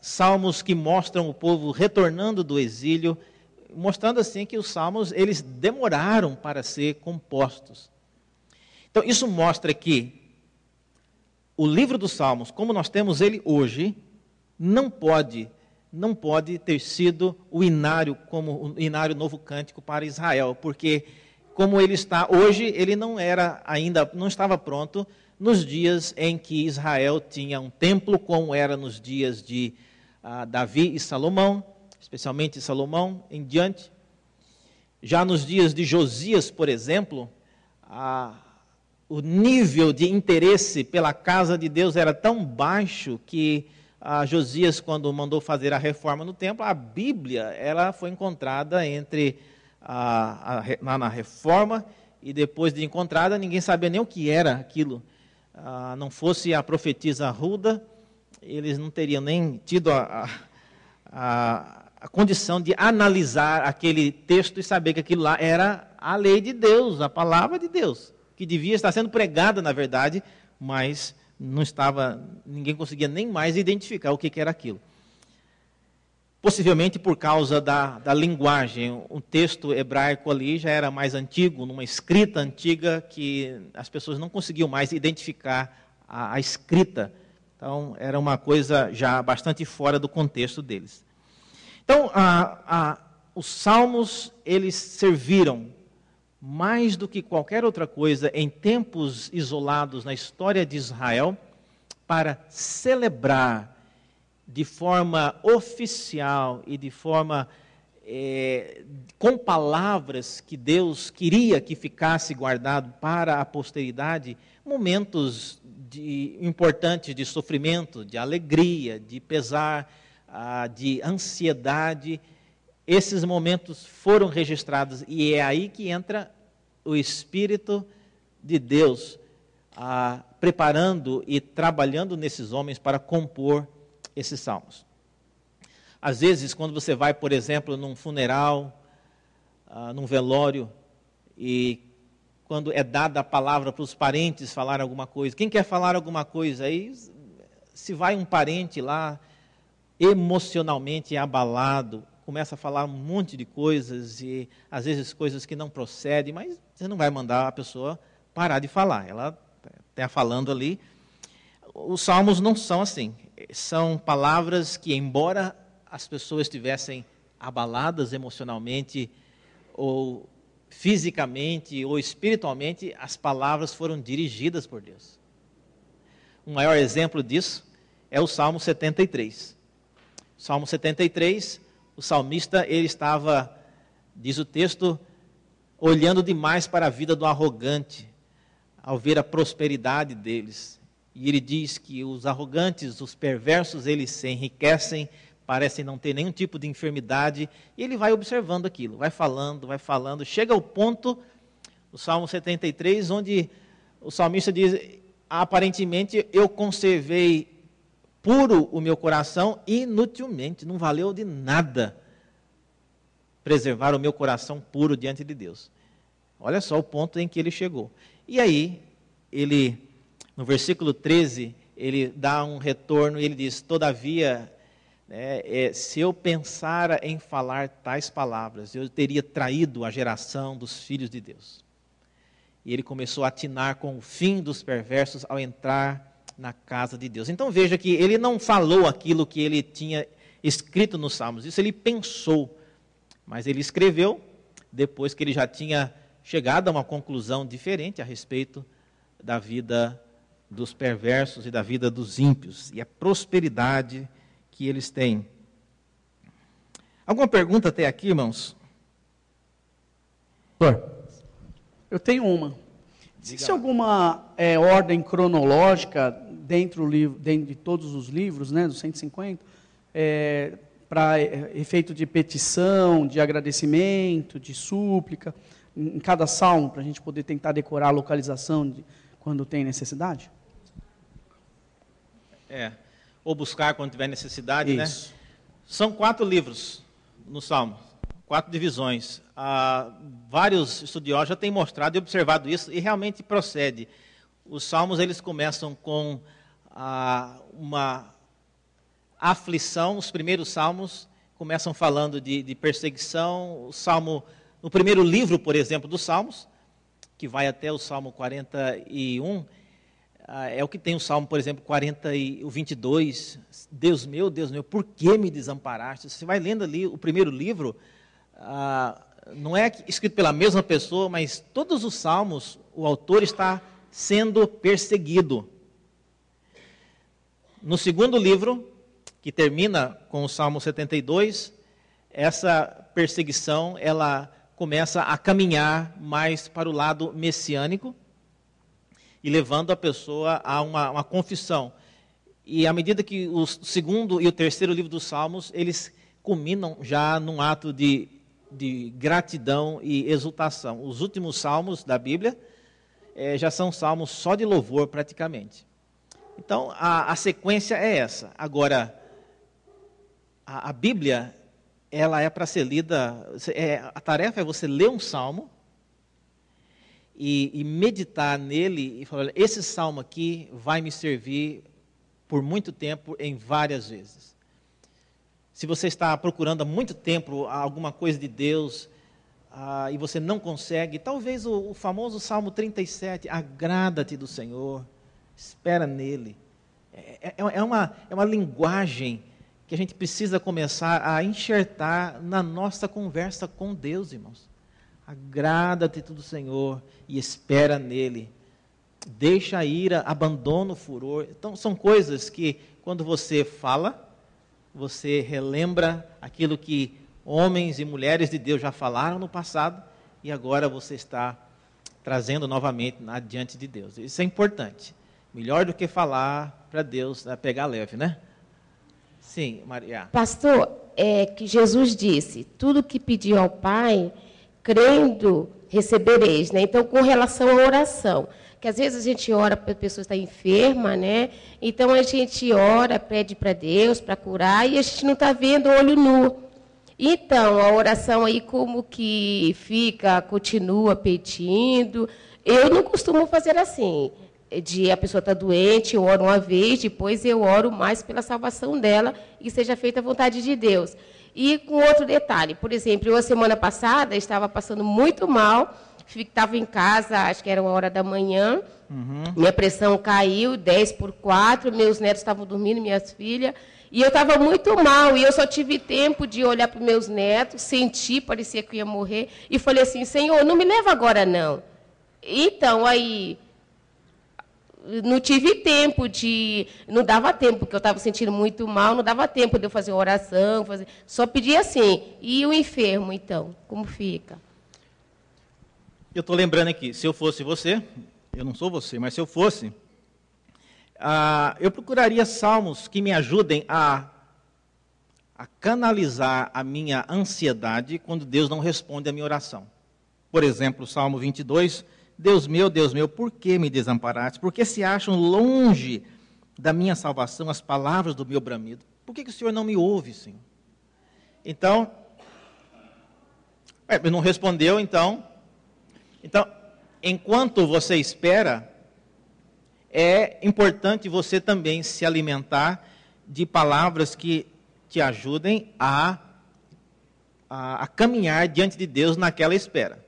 Salmos que mostram o povo retornando do exílio, mostrando assim que os salmos eles demoraram para ser compostos. Então isso mostra que o livro dos Salmos, como nós temos ele hoje, não pode ter sido o inário como o inário novo cântico para Israel, porque como ele está hoje, ele não estava pronto nos dias em que Israel tinha um templo, como era nos dias de Davi e Salomão, especialmente Salomão em diante. Já nos dias de Josias, por exemplo, o nível de interesse pela casa de Deus era tão baixo que Josias, quando mandou fazer a reforma no templo, a Bíblia ela foi encontrada na reforma, e depois de encontrada, ninguém sabia nem o que era aquilo. Não fosse a profetisa Hulda, eles não teriam nem tido a condição de analisar aquele texto e saber que aquilo lá era a lei de Deus, a palavra de Deus, que devia estar sendo pregada, na verdade, mas ninguém conseguia nem mais identificar o que era aquilo. Possivelmente por causa da linguagem, o texto hebraico ali já era mais antigo, numa escrita antiga que as pessoas não conseguiam mais identificar a escrita. Então, era uma coisa já bastante fora do contexto deles. Então, os salmos, eles serviram mais do que qualquer outra coisa em tempos isolados na história de Israel para celebrar de forma oficial e de forma com palavras que Deus queria que ficasse guardado para a posteridade, momentos importantes de sofrimento, de alegria, de pesar, de ansiedade. Esses momentos foram registrados e é aí que entra o Espírito de Deus preparando e trabalhando nesses homens para compor esses salmos. Às vezes, quando você vai, por exemplo, num funeral, num velório, e quando é dada a palavra para os parentes falar alguma coisa, quem quer falar alguma coisa? Aí, se vai um parente lá, emocionalmente abalado, começa a falar um monte de coisas, e às vezes coisas que não procedem, mas você não vai mandar a pessoa parar de falar, ela está falando ali. Os salmos não são assim. São palavras que, embora as pessoas estivessem abaladas emocionalmente, ou fisicamente, ou espiritualmente, as palavras foram dirigidas por Deus. O maior exemplo disso é o Salmo 73. O Salmo 73, o salmista, ele estava, diz o texto, olhando demais para a vida do arrogante, ao ver a prosperidade deles. E ele diz que os arrogantes, os perversos, eles se enriquecem, parecem não ter nenhum tipo de enfermidade, e ele vai observando aquilo, vai falando, chega ao ponto, o Salmo 73, onde o salmista diz, aparentemente eu conservei puro o meu coração inutilmente, não valeu de nada preservar o meu coração puro diante de Deus. Olha só o ponto em que ele chegou. E aí, ele, no versículo 13, ele dá um retorno e ele diz: todavia, se eu pensara em falar tais palavras, eu teria traído a geração dos filhos de Deus. E ele começou a atinar com o fim dos perversos ao entrar na casa de Deus. Então veja que ele não falou aquilo que ele tinha escrito nos Salmos, isso ele pensou, mas ele escreveu depois que ele já tinha chegado a uma conclusão diferente a respeito da vida dos perversos e da vida dos ímpios e a prosperidade que eles têm. Alguma pergunta até aqui, irmãos? Eu tenho uma. Existe alguma ordem cronológica dentro de todos os livros, né, dos 150, para efeito de petição, de agradecimento, de súplica, em cada salmo, para a gente poder tentar decorar a localização de quando tem necessidade? Ou buscar quando tiver necessidade, Isso. né? São 4 livros no Salmo, 4 divisões. Vários estudiosos já têm mostrado e observado isso, e realmente procede. Os Salmos, eles começam com uma aflição. Os primeiros Salmos começam falando de perseguição. O Salmo, no primeiro livro, por exemplo, dos Salmos, que vai até o Salmo 41, é o que tem o Salmo, por exemplo, 22. Deus meu, por que me desamparaste? Você vai lendo ali o primeiro livro, não é escrito pela mesma pessoa, mas todos os Salmos, o autor está sendo perseguido. No segundo livro, que termina com o Salmo 72, essa perseguição, ela começa a caminhar mais para o lado messiânico e levando a pessoa a uma confissão. E à medida que o segundo e o terceiro livro dos Salmos, eles culminam já num ato de gratidão e exultação. Os últimos Salmos da Bíblia já são salmos só de louvor praticamente. Então, a sequência é essa. Agora, a Bíblia, ela é para ser lida, a tarefa é você ler um salmo e meditar nele e falar: esse salmo aqui vai me servir por muito tempo, em várias vezes. Se você está procurando há muito tempo alguma coisa de Deus e você não consegue, talvez o famoso Salmo 37, agrada-te do Senhor, espera nele. É uma linguagem que a gente precisa começar a enxertar na nossa conversa com Deus, irmãos. Agrada-te do Senhor e espera nele. Deixa a ira, abandona o furor. Então, são coisas que, quando você fala, você relembra aquilo que homens e mulheres de Deus já falaram no passado, e agora você está trazendo novamente adiante de Deus. Isso é importante. Melhor do que falar para Deus, pegar leve, né? Sim, Maria. Pastor, que Jesus disse: tudo que pediu ao Pai, crendo, recebereis, né? Então, com relação à oração, que às vezes a gente ora para a pessoa estar enferma, né? Então a gente ora, pede para Deus para curar e a gente não está vendo olho nu. Então a oração aí como que continua pedindo. Eu não costumo fazer assim. A pessoa está doente, eu oro uma vez, depois eu oro mais pela salvação dela e seja feita a vontade de Deus. E com outro detalhe, por exemplo, eu a semana passada estava passando muito mal. Estava em casa, acho que era 1h da manhã, minha pressão caiu, 10/4, meus netos estavam dormindo, minhas filhas, e eu estava muito mal, e eu só tive tempo de olhar para os meus netos, senti, parecia que eu ia morrer, e falei assim: Senhor, não me leva agora não. Então, aí, não tive tempo não dava tempo, porque eu estava sentindo muito mal, não dava tempo de eu fazer oração, só pedi assim. E o enfermo, então, como fica? Eu estou lembrando aqui, se eu fosse você, eu não sou você, mas se eu fosse, eu procuraria salmos que me ajudem a canalizar a minha ansiedade quando Deus não responde a minha oração. Por exemplo, o Salmo 22, Deus meu, por que me desamparaste? Por que se acham longe da minha salvação as palavras do meu bramido? Por que o Senhor não me ouve, Senhor? Então, Ele não respondeu, então, enquanto você espera, é importante você também se alimentar de palavras que te ajudem a caminhar diante de Deus naquela espera.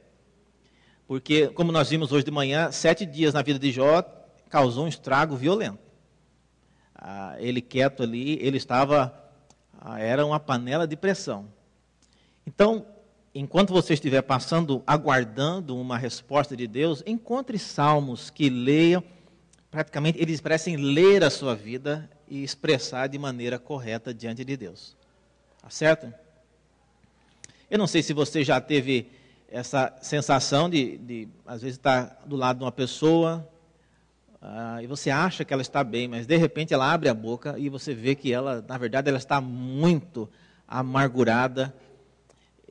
Porque, como nós vimos hoje de manhã, 7 dias na vida de Jó causou um estrago violento. Ele quieto ali, ele era uma panela de pressão. Então, enquanto você estiver aguardando uma resposta de Deus, encontre salmos que leiam, praticamente eles parecem ler a sua vida e expressar de maneira correta diante de Deus. Tá certo? Eu não sei se você já teve essa sensação de às vezes, estar do lado de uma pessoa e você acha que ela está bem, mas de repente ela abre a boca e você vê que ela, na verdade, ela está muito amargurada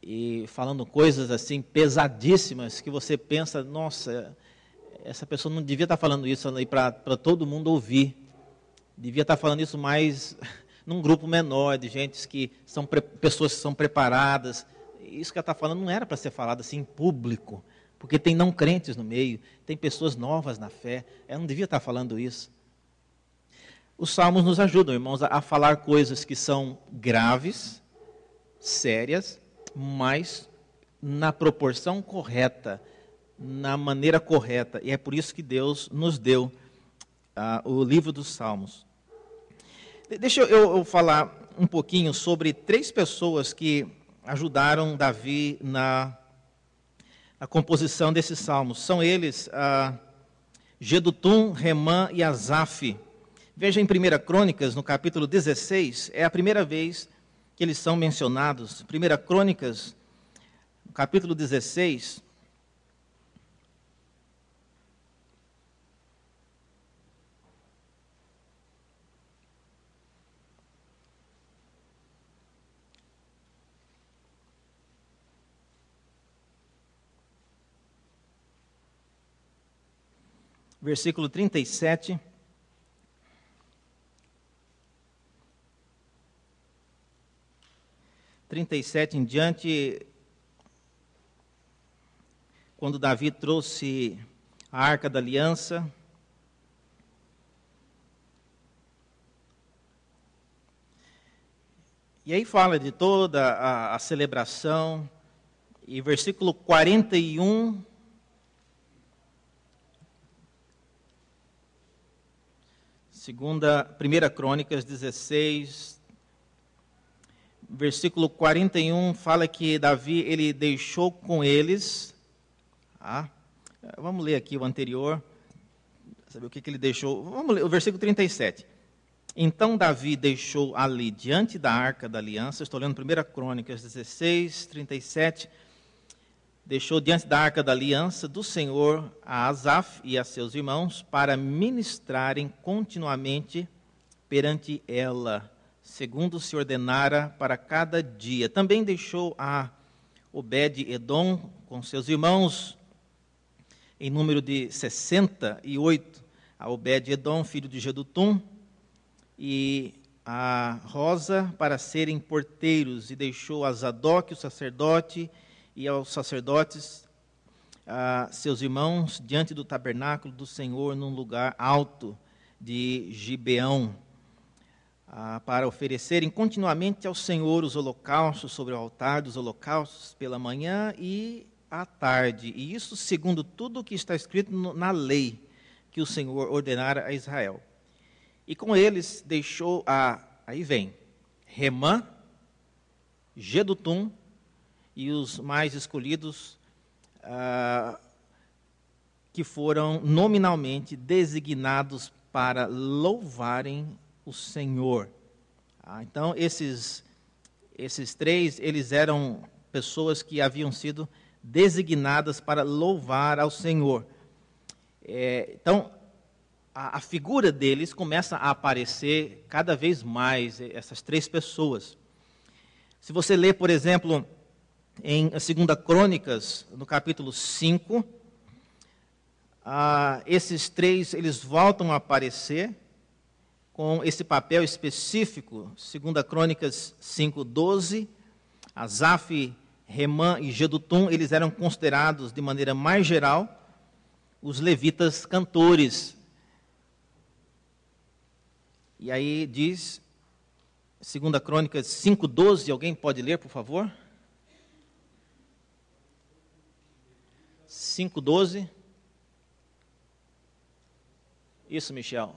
e falando coisas assim pesadíssimas que você pensa, nossa, essa pessoa não devia estar falando isso aí para todo mundo ouvir. Devia estar falando isso mais num grupo menor de gente que são pessoas que são preparadas. Isso que ela está falando não era para ser falado assim em público, porque tem não crentes no meio, tem pessoas novas na fé. Ela não devia estar falando isso. Os salmos nos ajudam, irmãos, a falar coisas que são graves, sérias, mas na proporção correta, na maneira correta. E é por isso que Deus nos deu o livro dos Salmos. Deixa eu falar um pouquinho sobre 3 pessoas que ajudaram Davi na composição desses salmos. São eles Jedutum, Remã e Asaf. Veja em 1 Crônicas, no capítulo 16, é a primeira vez que eles são mencionados. 1 Crônicas, no capítulo 16... Versículo 37. Em diante, quando Davi trouxe a Arca da Aliança, e aí fala de toda a celebração, e versículo 41... 1 Crônicas 16, versículo 41, fala que Davi, ele deixou com eles, vamos ler aqui o anterior, saber o que ele deixou, vamos ler o versículo 37. Então Davi deixou ali, diante da Arca da Aliança, estou lendo 1 Crônicas 16, 37, deixou diante da Arca da Aliança do Senhor a Asaf e a seus irmãos para ministrarem continuamente perante ela, segundo se ordenara para cada dia. Também deixou a Obed-Edom com seus irmãos, em número de 68, a Obed-Edom, filho de Jedutum, e a Rosa para serem porteiros, e deixou a Zadok, o sacerdote, e aos sacerdotes, seus irmãos, diante do tabernáculo do Senhor, num lugar alto de Gibeão, para oferecerem continuamente ao Senhor os holocaustos sobre o altar dos holocaustos pela manhã e à tarde. E isso segundo tudo o que está escrito na lei que o Senhor ordenara a Israel. E com eles deixou, aí vem, Remã, Jedutum, e os mais escolhidos, que foram nominalmente designados para louvarem o Senhor. Então, esses 3, eles eram pessoas que haviam sido designadas para louvar ao Senhor. Então, a figura deles começa a aparecer cada vez mais, essas 3 pessoas. Se você ler, por exemplo, em 2 Crônicas, no capítulo 5, esses 3, eles voltam a aparecer com esse papel específico. 2 Crônicas 5:12, Asaf Remã e Jedutum, eles eram considerados, de maneira mais geral, os levitas cantores. E aí diz, 2 Crônicas 5:12, alguém pode ler, por favor? 5:12. Isso, Michel.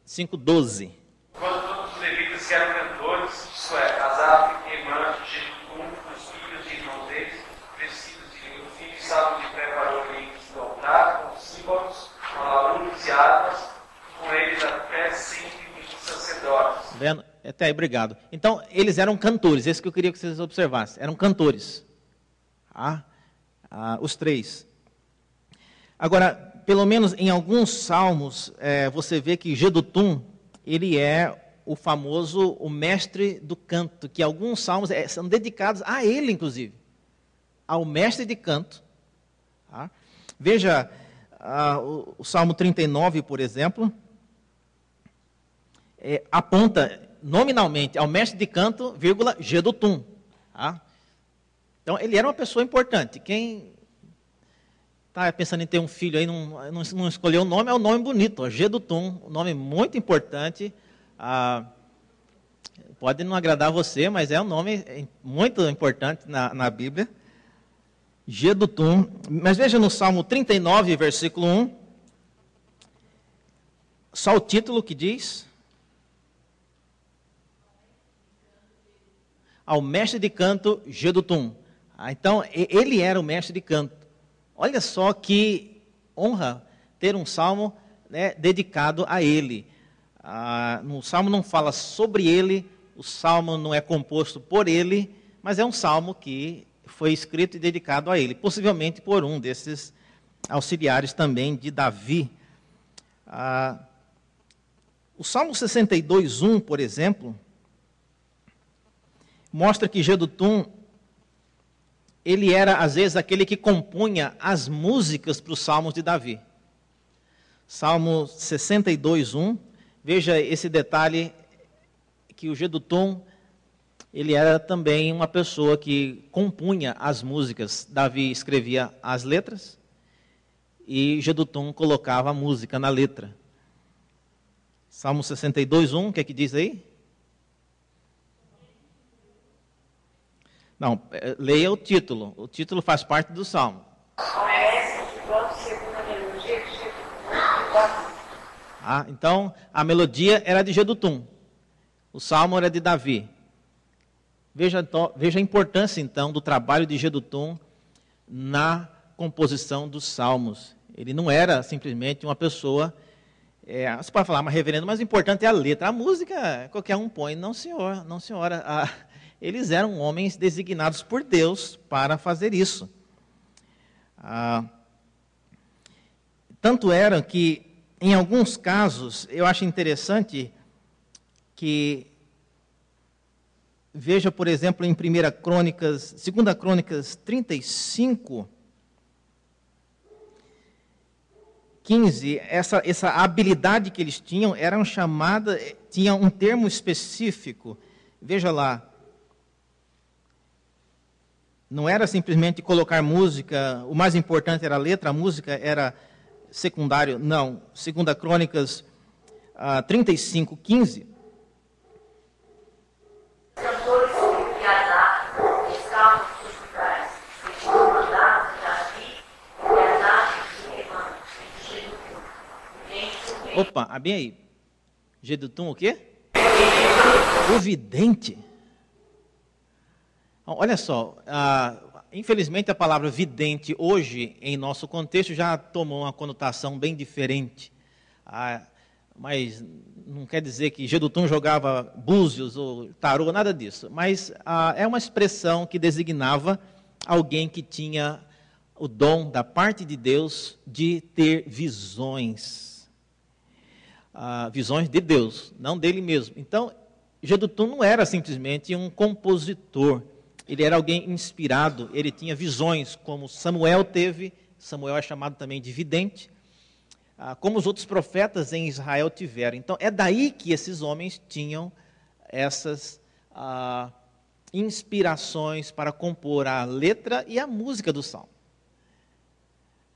5:12. Quando todos os levitas que eram cantores, isso é, Asaf, Emã, Jedutum, os filhos e irmãos deles, vestidos de linho fino, estavam de pé para o líquido do altar, com símbolos, com alaúdes e armas, com eles a pé 120 sacerdotes. Vendo? Até aí, obrigado. Então, eles eram cantores, esse que eu queria que vocês observassem. Eram cantores. Os três. Agora, pelo menos em alguns salmos, você vê que Jedutum, ele é o mestre do canto, que alguns salmos são dedicados a ele, inclusive, ao mestre de canto. Tá? Veja o Salmo 39, por exemplo, aponta nominalmente ao mestre de canto, vírgula, Jedutum. Tá? Então, ele era uma pessoa importante. Quem está pensando em ter um filho aí, não escolheu o nome, é um nome bonito, ó, Jedutum, um nome muito importante. Pode não agradar você, mas é um nome muito importante na Bíblia. Jedutum. Mas veja no Salmo 39, versículo 1, só o título que diz: ao mestre de canto, Jedutum. Então, ele era o mestre de canto. Olha só que honra ter um salmo, né, dedicado a ele. No salmo não fala sobre ele, o salmo não é composto por ele, mas é um salmo que foi escrito e dedicado a ele, possivelmente por um desses auxiliares também de Davi. O Salmo 62:1, por exemplo, mostra que Jedutum, ele era, às vezes, aquele que compunha as músicas para os salmos de Davi. Salmo 62:1, veja esse detalhe, que o Jedutum, ele era também uma pessoa que compunha as músicas. Davi escrevia as letras e Jedutum colocava a música na letra. Salmo 62:1, o que é que diz aí? Não, leia o título. O título faz parte do Salmo. Então, a melodia era de Jedutum. O Salmo era de Davi. Veja a importância, então, do trabalho de Jedutum na composição dos Salmos. Ele não era simplesmente uma pessoa, você pode falar, mas reverendo, mas o importante é a letra. A música, qualquer um põe. Não, senhor, não, senhora. Eles eram homens designados por Deus para fazer isso. Tanto era que, em alguns casos, eu acho interessante que, veja, por exemplo, em 2 Crônicas 35, 15, essa habilidade que eles tinham era chamada, tinha um termo específico. Veja lá. Não era simplesmente colocar música, o mais importante era a letra, a música era secundário. Não. 2 Crônicas 35, 15. Os cantores de Asaf estavam nos seus lugares. Eles foram mandados de Davi e Asaf de Remã, de Jedutum. Opa, bem aí. Jedutum o quê? O vidente. Olha só, infelizmente a palavra vidente hoje, em nosso contexto, já tomou uma conotação bem diferente. Mas não quer dizer que Jedutum jogava búzios ou tarô, nada disso. Mas é uma expressão que designava alguém que tinha o dom da parte de Deus de ter visões. Visões de Deus, não dele mesmo. Então, Jedutum não era simplesmente um compositor. Ele era alguém inspirado, ele tinha visões, como Samuel teve. Samuel é chamado também de vidente, como os outros profetas em Israel tiveram. Então, é daí que esses homens tinham inspirações para compor a letra e a música do salmo.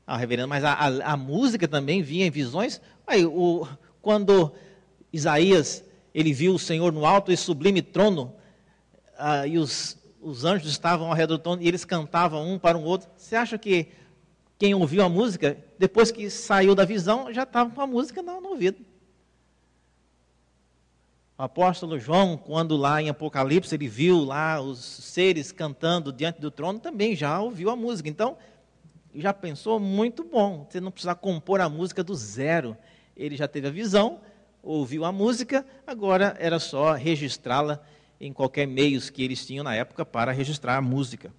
Reverendo, mas a música também vinha em visões. Quando Isaías ele viu o Senhor no alto e sublime trono, e os anjos estavam ao redor do trono e eles cantavam um para o outro. Você acha que quem ouviu a música, depois que saiu da visão, já estava com a música no ouvido? O apóstolo João, quando lá em Apocalipse ele viu lá os seres cantando diante do trono, também já ouviu a música. Então, já pensou, muito bom, você não precisa compor a música do zero. Ele já teve a visão, ouviu a música, agora era só registrá-la em qualquer meios que eles tinham na época para registrar a música.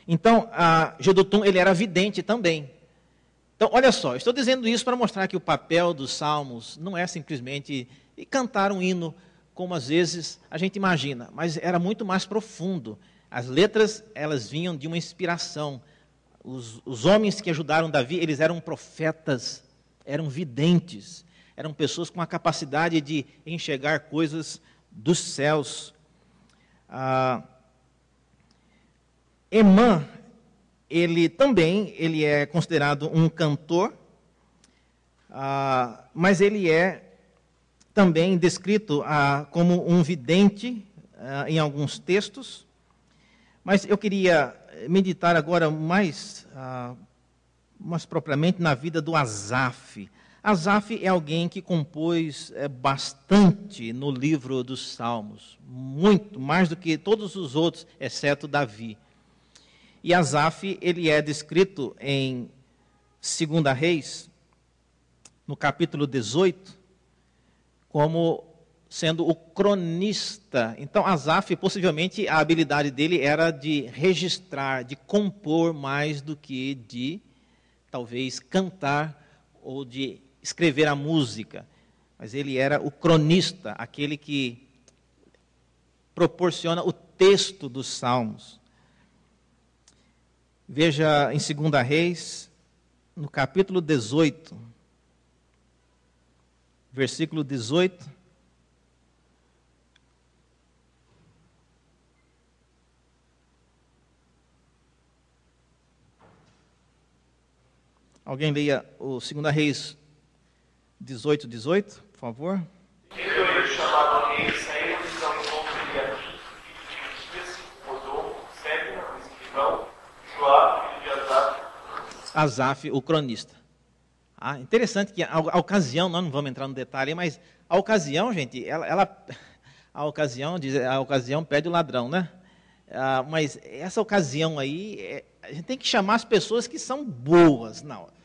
Então, Jedutum, ele era vidente também. Então, olha só, estou dizendo isso para mostrar que o papel dos salmos não é simplesmente cantar um hino, como às vezes a gente imagina, mas era muito mais profundo. As letras, elas vinham de uma inspiração. Os homens que ajudaram Davi, eles eram profetas, eram videntes, eram pessoas com a capacidade de enxergar coisas dos céus. Emã, ele é considerado um cantor, mas ele é também descrito como um vidente em alguns textos. Mas eu queria meditar agora mais propriamente na vida do Asaf. Asaf é alguém que compôs bastante no livro dos Salmos, muito, mais do que todos os outros, exceto Davi. E Asaf, ele é descrito em 2 Reis, no capítulo 18, como sendo o cronista. Então, Asaf, possivelmente, a habilidade dele era de registrar, de compor mais do que de, talvez, cantar ou de escrever a música. Mas ele era o cronista, aquele que proporciona o texto dos salmos. Veja em 2 Reis, no capítulo 18, versículo 18. Alguém leia o 2 Reis 18, 18, por favor. Ele chamado rei saiu de São João de Aqui, filho de Isquias, Odom, Sébia, o escrivão, Joab, filho de Asaf. Asaf, o cronista. Interessante que a ocasião, nós não vamos entrar no detalhe, mas a ocasião, gente, a ocasião pede o ladrão, né? Mas essa ocasião aí, a gente tem que chamar as pessoas que são boas na hora.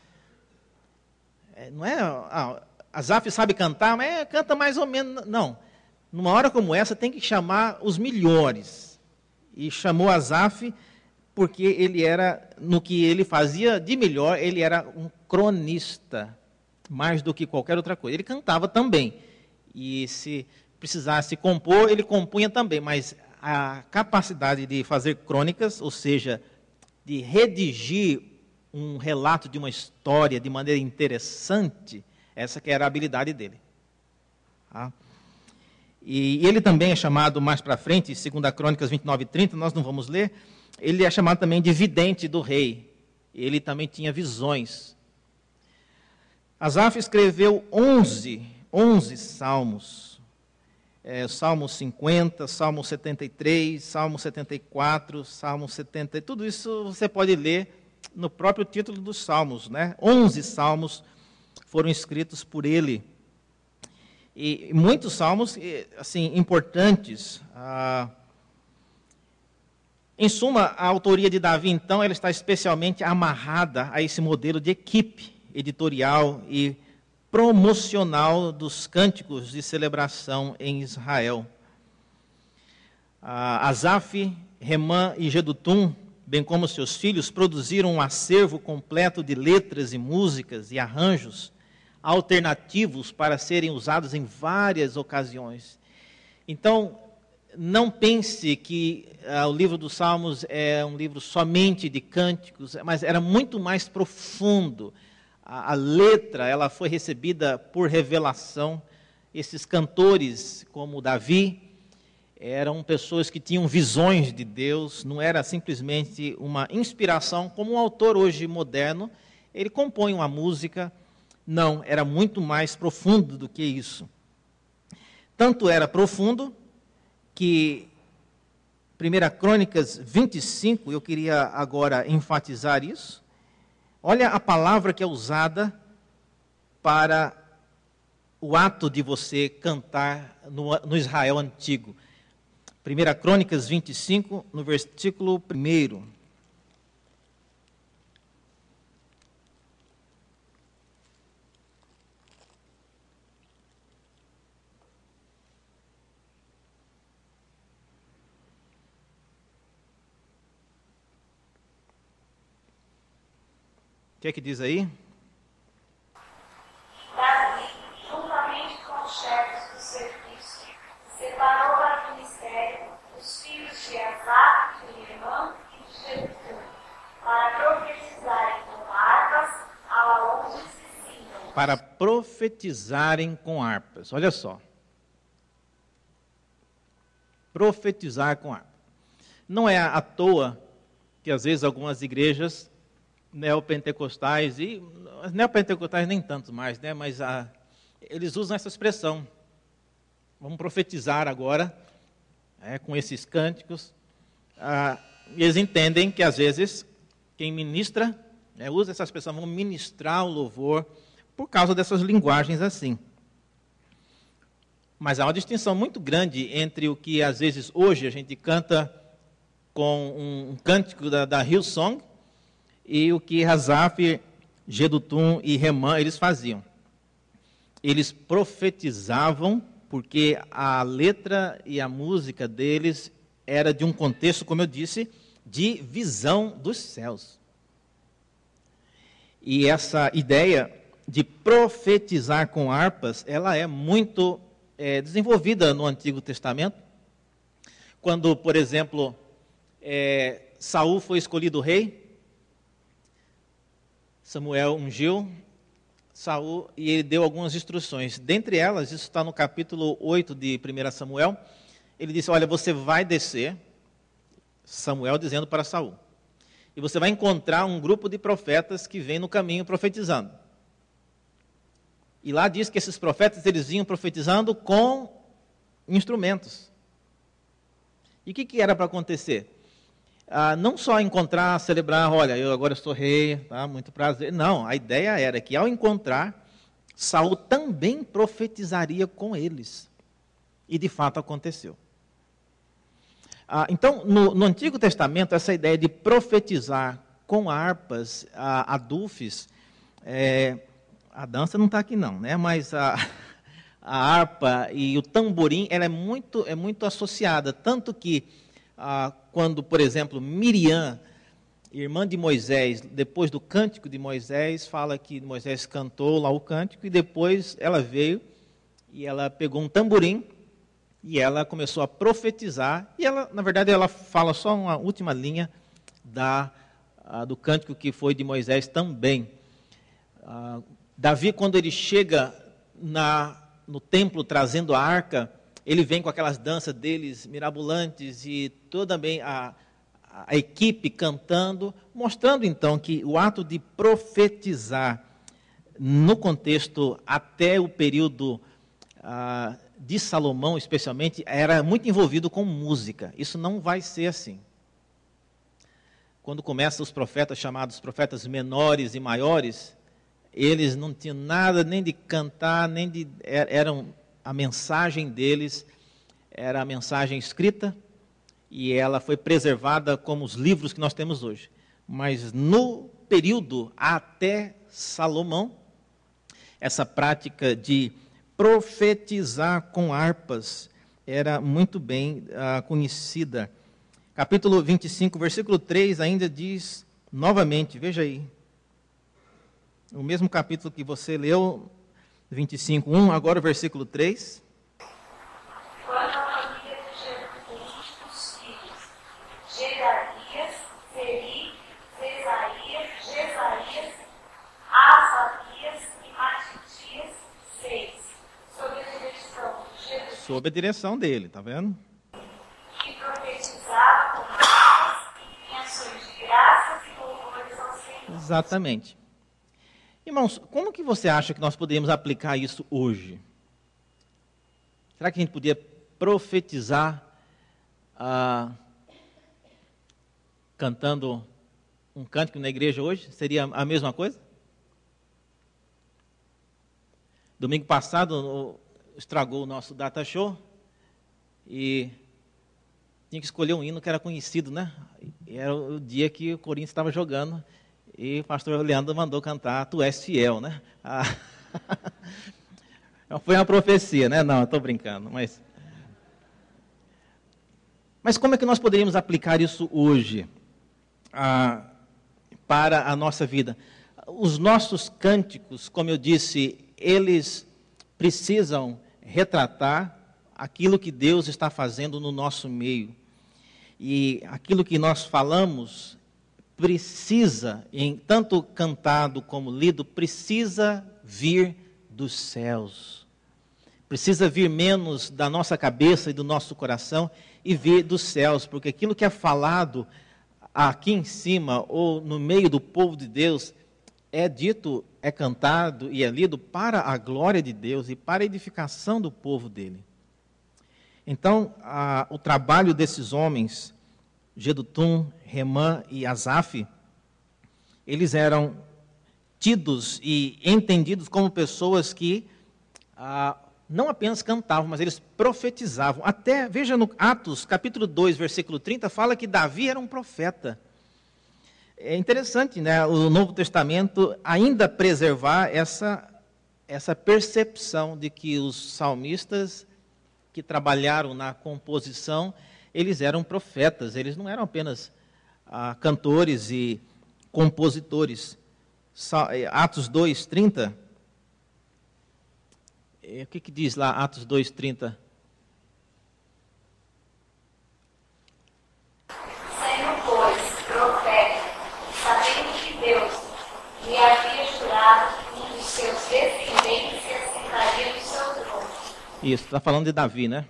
Não é, Asaf sabe cantar, mas canta mais ou menos. Não, numa hora como essa tem que chamar os melhores. E chamou Asaf porque ele era, no que ele fazia de melhor, ele era um cronista, mais do que qualquer outra coisa. Ele cantava também, e se precisasse compor, ele compunha também, mas a capacidade de fazer crônicas, ou seja, de redigir um relato de uma história de maneira interessante, essa que era a habilidade dele. E ele também é chamado mais para frente, 2 Crônicas 29 e 30, nós não vamos ler, ele é chamado também de vidente do rei. Ele também tinha visões. Asaf escreveu 11 salmos. Salmo 50, Salmo 73, Salmo 74, Salmo 70, tudo isso você pode ler no próprio título dos salmos, né? 11 salmos foram escritos por ele. E muitos salmos, assim, importantes. Em suma, a autoria de Davi, então, ela está especialmente amarrada a esse modelo de equipe editorial e promocional dos cânticos de celebração em Israel. Asaf, Hemã e Jedutum, bem como seus filhos, produziram um acervo completo de letras e músicas e arranjos alternativos para serem usados em várias ocasiões. Então, não pense que o livro dos Salmos é um livro somente de cânticos, mas era muito mais profundo. A letra, ela foi recebida por revelação. Esses cantores, como Davi, eram pessoas que tinham visões de Deus, não era simplesmente uma inspiração, como um autor hoje moderno, ele compõe uma música. Não, era muito mais profundo do que isso. Tanto era profundo que 1 Crônicas 25, eu queria agora enfatizar isso. Olha a palavra que é usada para o ato de você cantar no Israel antigo. 1 Crônicas 25, no versículo 1. O que é que diz aí? Davi, juntamente com os chefes do serviço, separou para o ministério os filhos de Asaf, de Emã e de Jedutun, para profetizarem com harpas aonde se sintam. Para profetizarem com harpas. Olha só. Profetizar com harpa. Não é à toa que às vezes algumas igrejas neopentecostais, e as neopentecostais nem tanto mais, né? Mas eles usam essa expressão. Vamos profetizar agora, com esses cânticos. E eles entendem que às vezes quem ministra, usa essa expressão, vamos ministrar o louvor, por causa dessas linguagens assim. Mas há uma distinção muito grande entre o que às vezes hoje a gente canta com um cântico da Hillsong, e o que Asaf, Jedutun e Remã eles faziam. Eles profetizavam porque a letra e a música deles era de um contexto, como eu disse, de visão dos céus. E essa ideia de profetizar com harpas, ela é muito desenvolvida no Antigo Testamento. Quando, por exemplo, Saul foi escolhido rei, Samuel ungiu Saul e ele deu algumas instruções. Dentre elas, isso está no capítulo 8 de 1 Samuel, ele disse, olha, você vai descer, Samuel dizendo para Saul, e você vai encontrar um grupo de profetas que vem no caminho profetizando. E lá diz que esses profetas, eles vinham profetizando com instrumentos. E o que era para acontecer? Não só encontrar, celebrar, olha, eu agora sou rei, tá, muito prazer. Não, a ideia era que ao encontrar, Saul também profetizaria com eles. E de fato aconteceu. Então, no Antigo Testamento, essa ideia de profetizar com harpas, adufes, a dança não está aqui não, né? Mas a harpa e o tamborim, ela é muito associada, tanto que quando, por exemplo, Miriam, irmã de Moisés, depois do cântico de Moisés, fala que Moisés cantou lá o cântico, e depois ela veio e ela pegou um tamborim e ela começou a profetizar, e ela, na verdade, ela fala só uma última linha do cântico que foi de Moisés também. Davi, quando ele chega no templo trazendo a arca, ele vem com aquelas danças deles mirabolantes e toda a equipe cantando, mostrando então que o ato de profetizar no contexto até o período de Salomão, especialmente, era muito envolvido com música. Isso não vai ser assim. Quando começam os profetas chamados profetas menores e maiores, eles não tinham nada nem de cantar, nem de... A mensagem deles era a mensagem escrita, e ela foi preservada como os livros que nós temos hoje. Mas no período até Salomão, essa prática de profetizar com harpas era muito bem conhecida. Capítulo 25, versículo 3 ainda diz novamente, veja aí, o mesmo capítulo que você leu, 25:1, agora o versículo 3. Quando a família de Jedutun, os filhos, Gedalias, Zeri, Jesarias, Asabias e Matitias, 6, sob a direção de Jedutun. Sob a direção dele, tá vendo? Exatamente. Irmãos, como que você acha que nós podemos aplicar isso hoje? Será que a gente podia profetizar cantando um cântico na igreja hoje? Seria a mesma coisa? Domingo passado estragou o nosso data show e tinha que escolher um hino que era conhecido, né? E era o dia que o Corinthians estava jogando e o pastor Leandro mandou cantar Tu És Fiel, né? Foi uma profecia, né? Não, eu estou brincando, mas como é que nós poderíamos aplicar isso hoje para a nossa vida? Os nossos cânticos, como eu disse, eles precisam retratar aquilo que Deus está fazendo no nosso meio. E aquilo que nós falamos precisa, tanto cantado como lido, precisa vir dos céus. Precisa vir menos da nossa cabeça e do nosso coração e vir dos céus, porque aquilo que é falado aqui em cima ou no meio do povo de Deus é dito, é cantado e é lido para a glória de Deus e para a edificação do povo dele. Então, o trabalho desses homens, Jedutum, Remã e Asaf, eles eram tidos e entendidos como pessoas que não apenas cantavam, mas eles profetizavam. Até, veja no Atos, capítulo 2, versículo 30, fala que Davi era um profeta. É interessante, né, o Novo Testamento ainda preservar essa percepção de que os salmistas que trabalharam na composição, eles eram profetas, eles não eram apenas cantores e compositores. Atos 2, 30, o que diz lá Atos 2, 30? Sendo, pois, profeta, sabendo que Deus lhe havia jurado que um dos seus descendentes se assentaria no seu trono. Isso, está falando de Davi, né?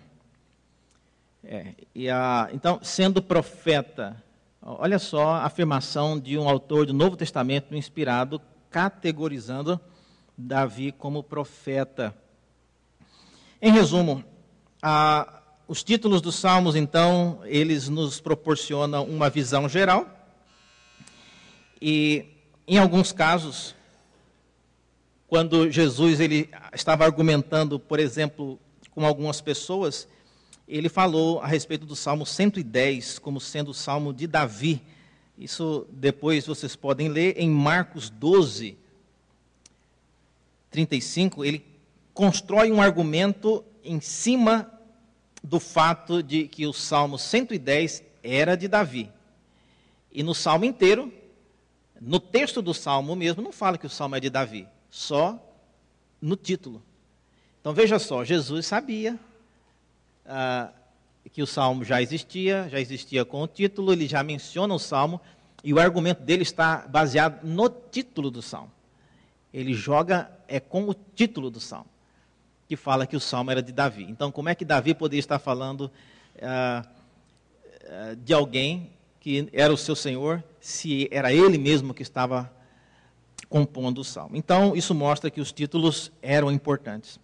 Então, sendo profeta, olha só a afirmação de um autor do Novo Testamento inspirado, categorizando Davi como profeta. Em resumo, os títulos dos Salmos, então, eles nos proporcionam uma visão geral e, em alguns casos, quando Jesus ele estava argumentando, por exemplo, com algumas pessoas, ele falou a respeito do Salmo 110 como sendo o Salmo de Davi. Isso depois vocês podem ler em Marcos 12, 35, ele constrói um argumento em cima do fato de que o Salmo 110 era de Davi. E no Salmo inteiro, no texto do Salmo mesmo, não fala que o Salmo é de Davi, só no título. Então veja só, Jesus sabia que o Salmo já existia com o título, ele já menciona o Salmo, e o argumento dele está baseado no título do Salmo. Ele joga com o título do Salmo, que fala que o Salmo era de Davi. Então, como é que Davi poderia estar falando de alguém que era o seu Senhor, se era ele mesmo que estava compondo o Salmo? Então, isso mostra que os títulos eram importantes.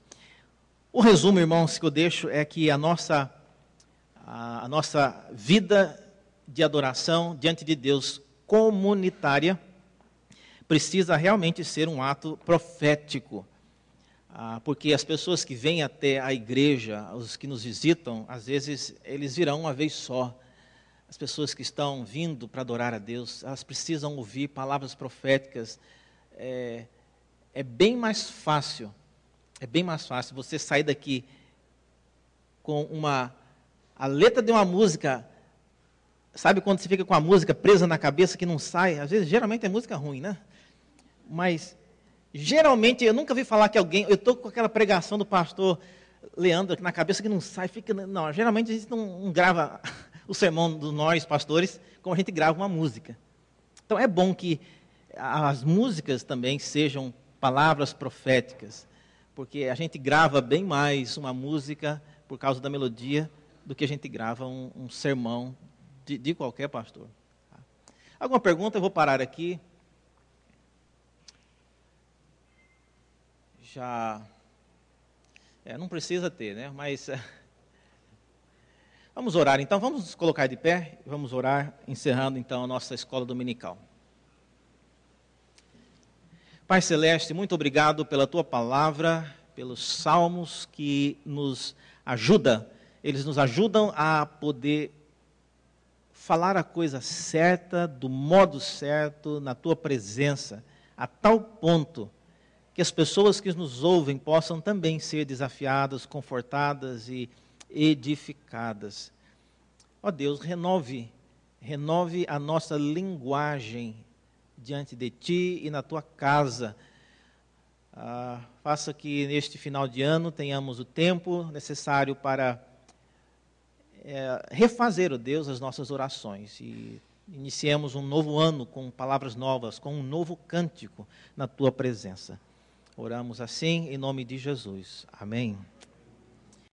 O resumo, irmãos, que eu deixo é que a nossa vida de adoração diante de Deus comunitária precisa realmente ser um ato profético. Porque as pessoas que vêm até a igreja, os que nos visitam, às vezes eles virão uma vez só. As pessoas que estão vindo para adorar a Deus, elas precisam ouvir palavras proféticas. É bem mais fácil você sair daqui com a letra de uma música. Sabe quando você fica com a música presa na cabeça que não sai? Às vezes, geralmente é música ruim, né? Mas geralmente, eu nunca vi falar que alguém... Eu estou com aquela pregação do pastor Leandro aqui na cabeça que não sai. Não, geralmente a gente não grava o sermão dos nós, pastores, como a gente grava uma música. Então é bom que as músicas também sejam palavras proféticas, porque a gente grava bem mais uma música por causa da melodia do que a gente grava um sermão de qualquer pastor. Alguma pergunta? Eu vou parar aqui. já... não precisa ter, né? Mas vamos orar então, vamos nos colocar de pé e vamos orar, encerrando então a nossa escola dominical. Pai Celeste, muito obrigado pela Tua palavra, pelos salmos que nos ajudam, eles nos ajudam a poder falar a coisa certa, do modo certo, na Tua presença, a tal ponto que as pessoas que nos ouvem possam também ser desafiadas, confortadas e edificadas. Ó Deus, renove a nossa linguagem diante de Ti e na Tua casa. Faça que neste final de ano tenhamos o tempo necessário para refazer, ó Deus, as nossas orações e iniciemos um novo ano com palavras novas, com um novo cântico na Tua presença. Oramos assim em nome de Jesus. Amém.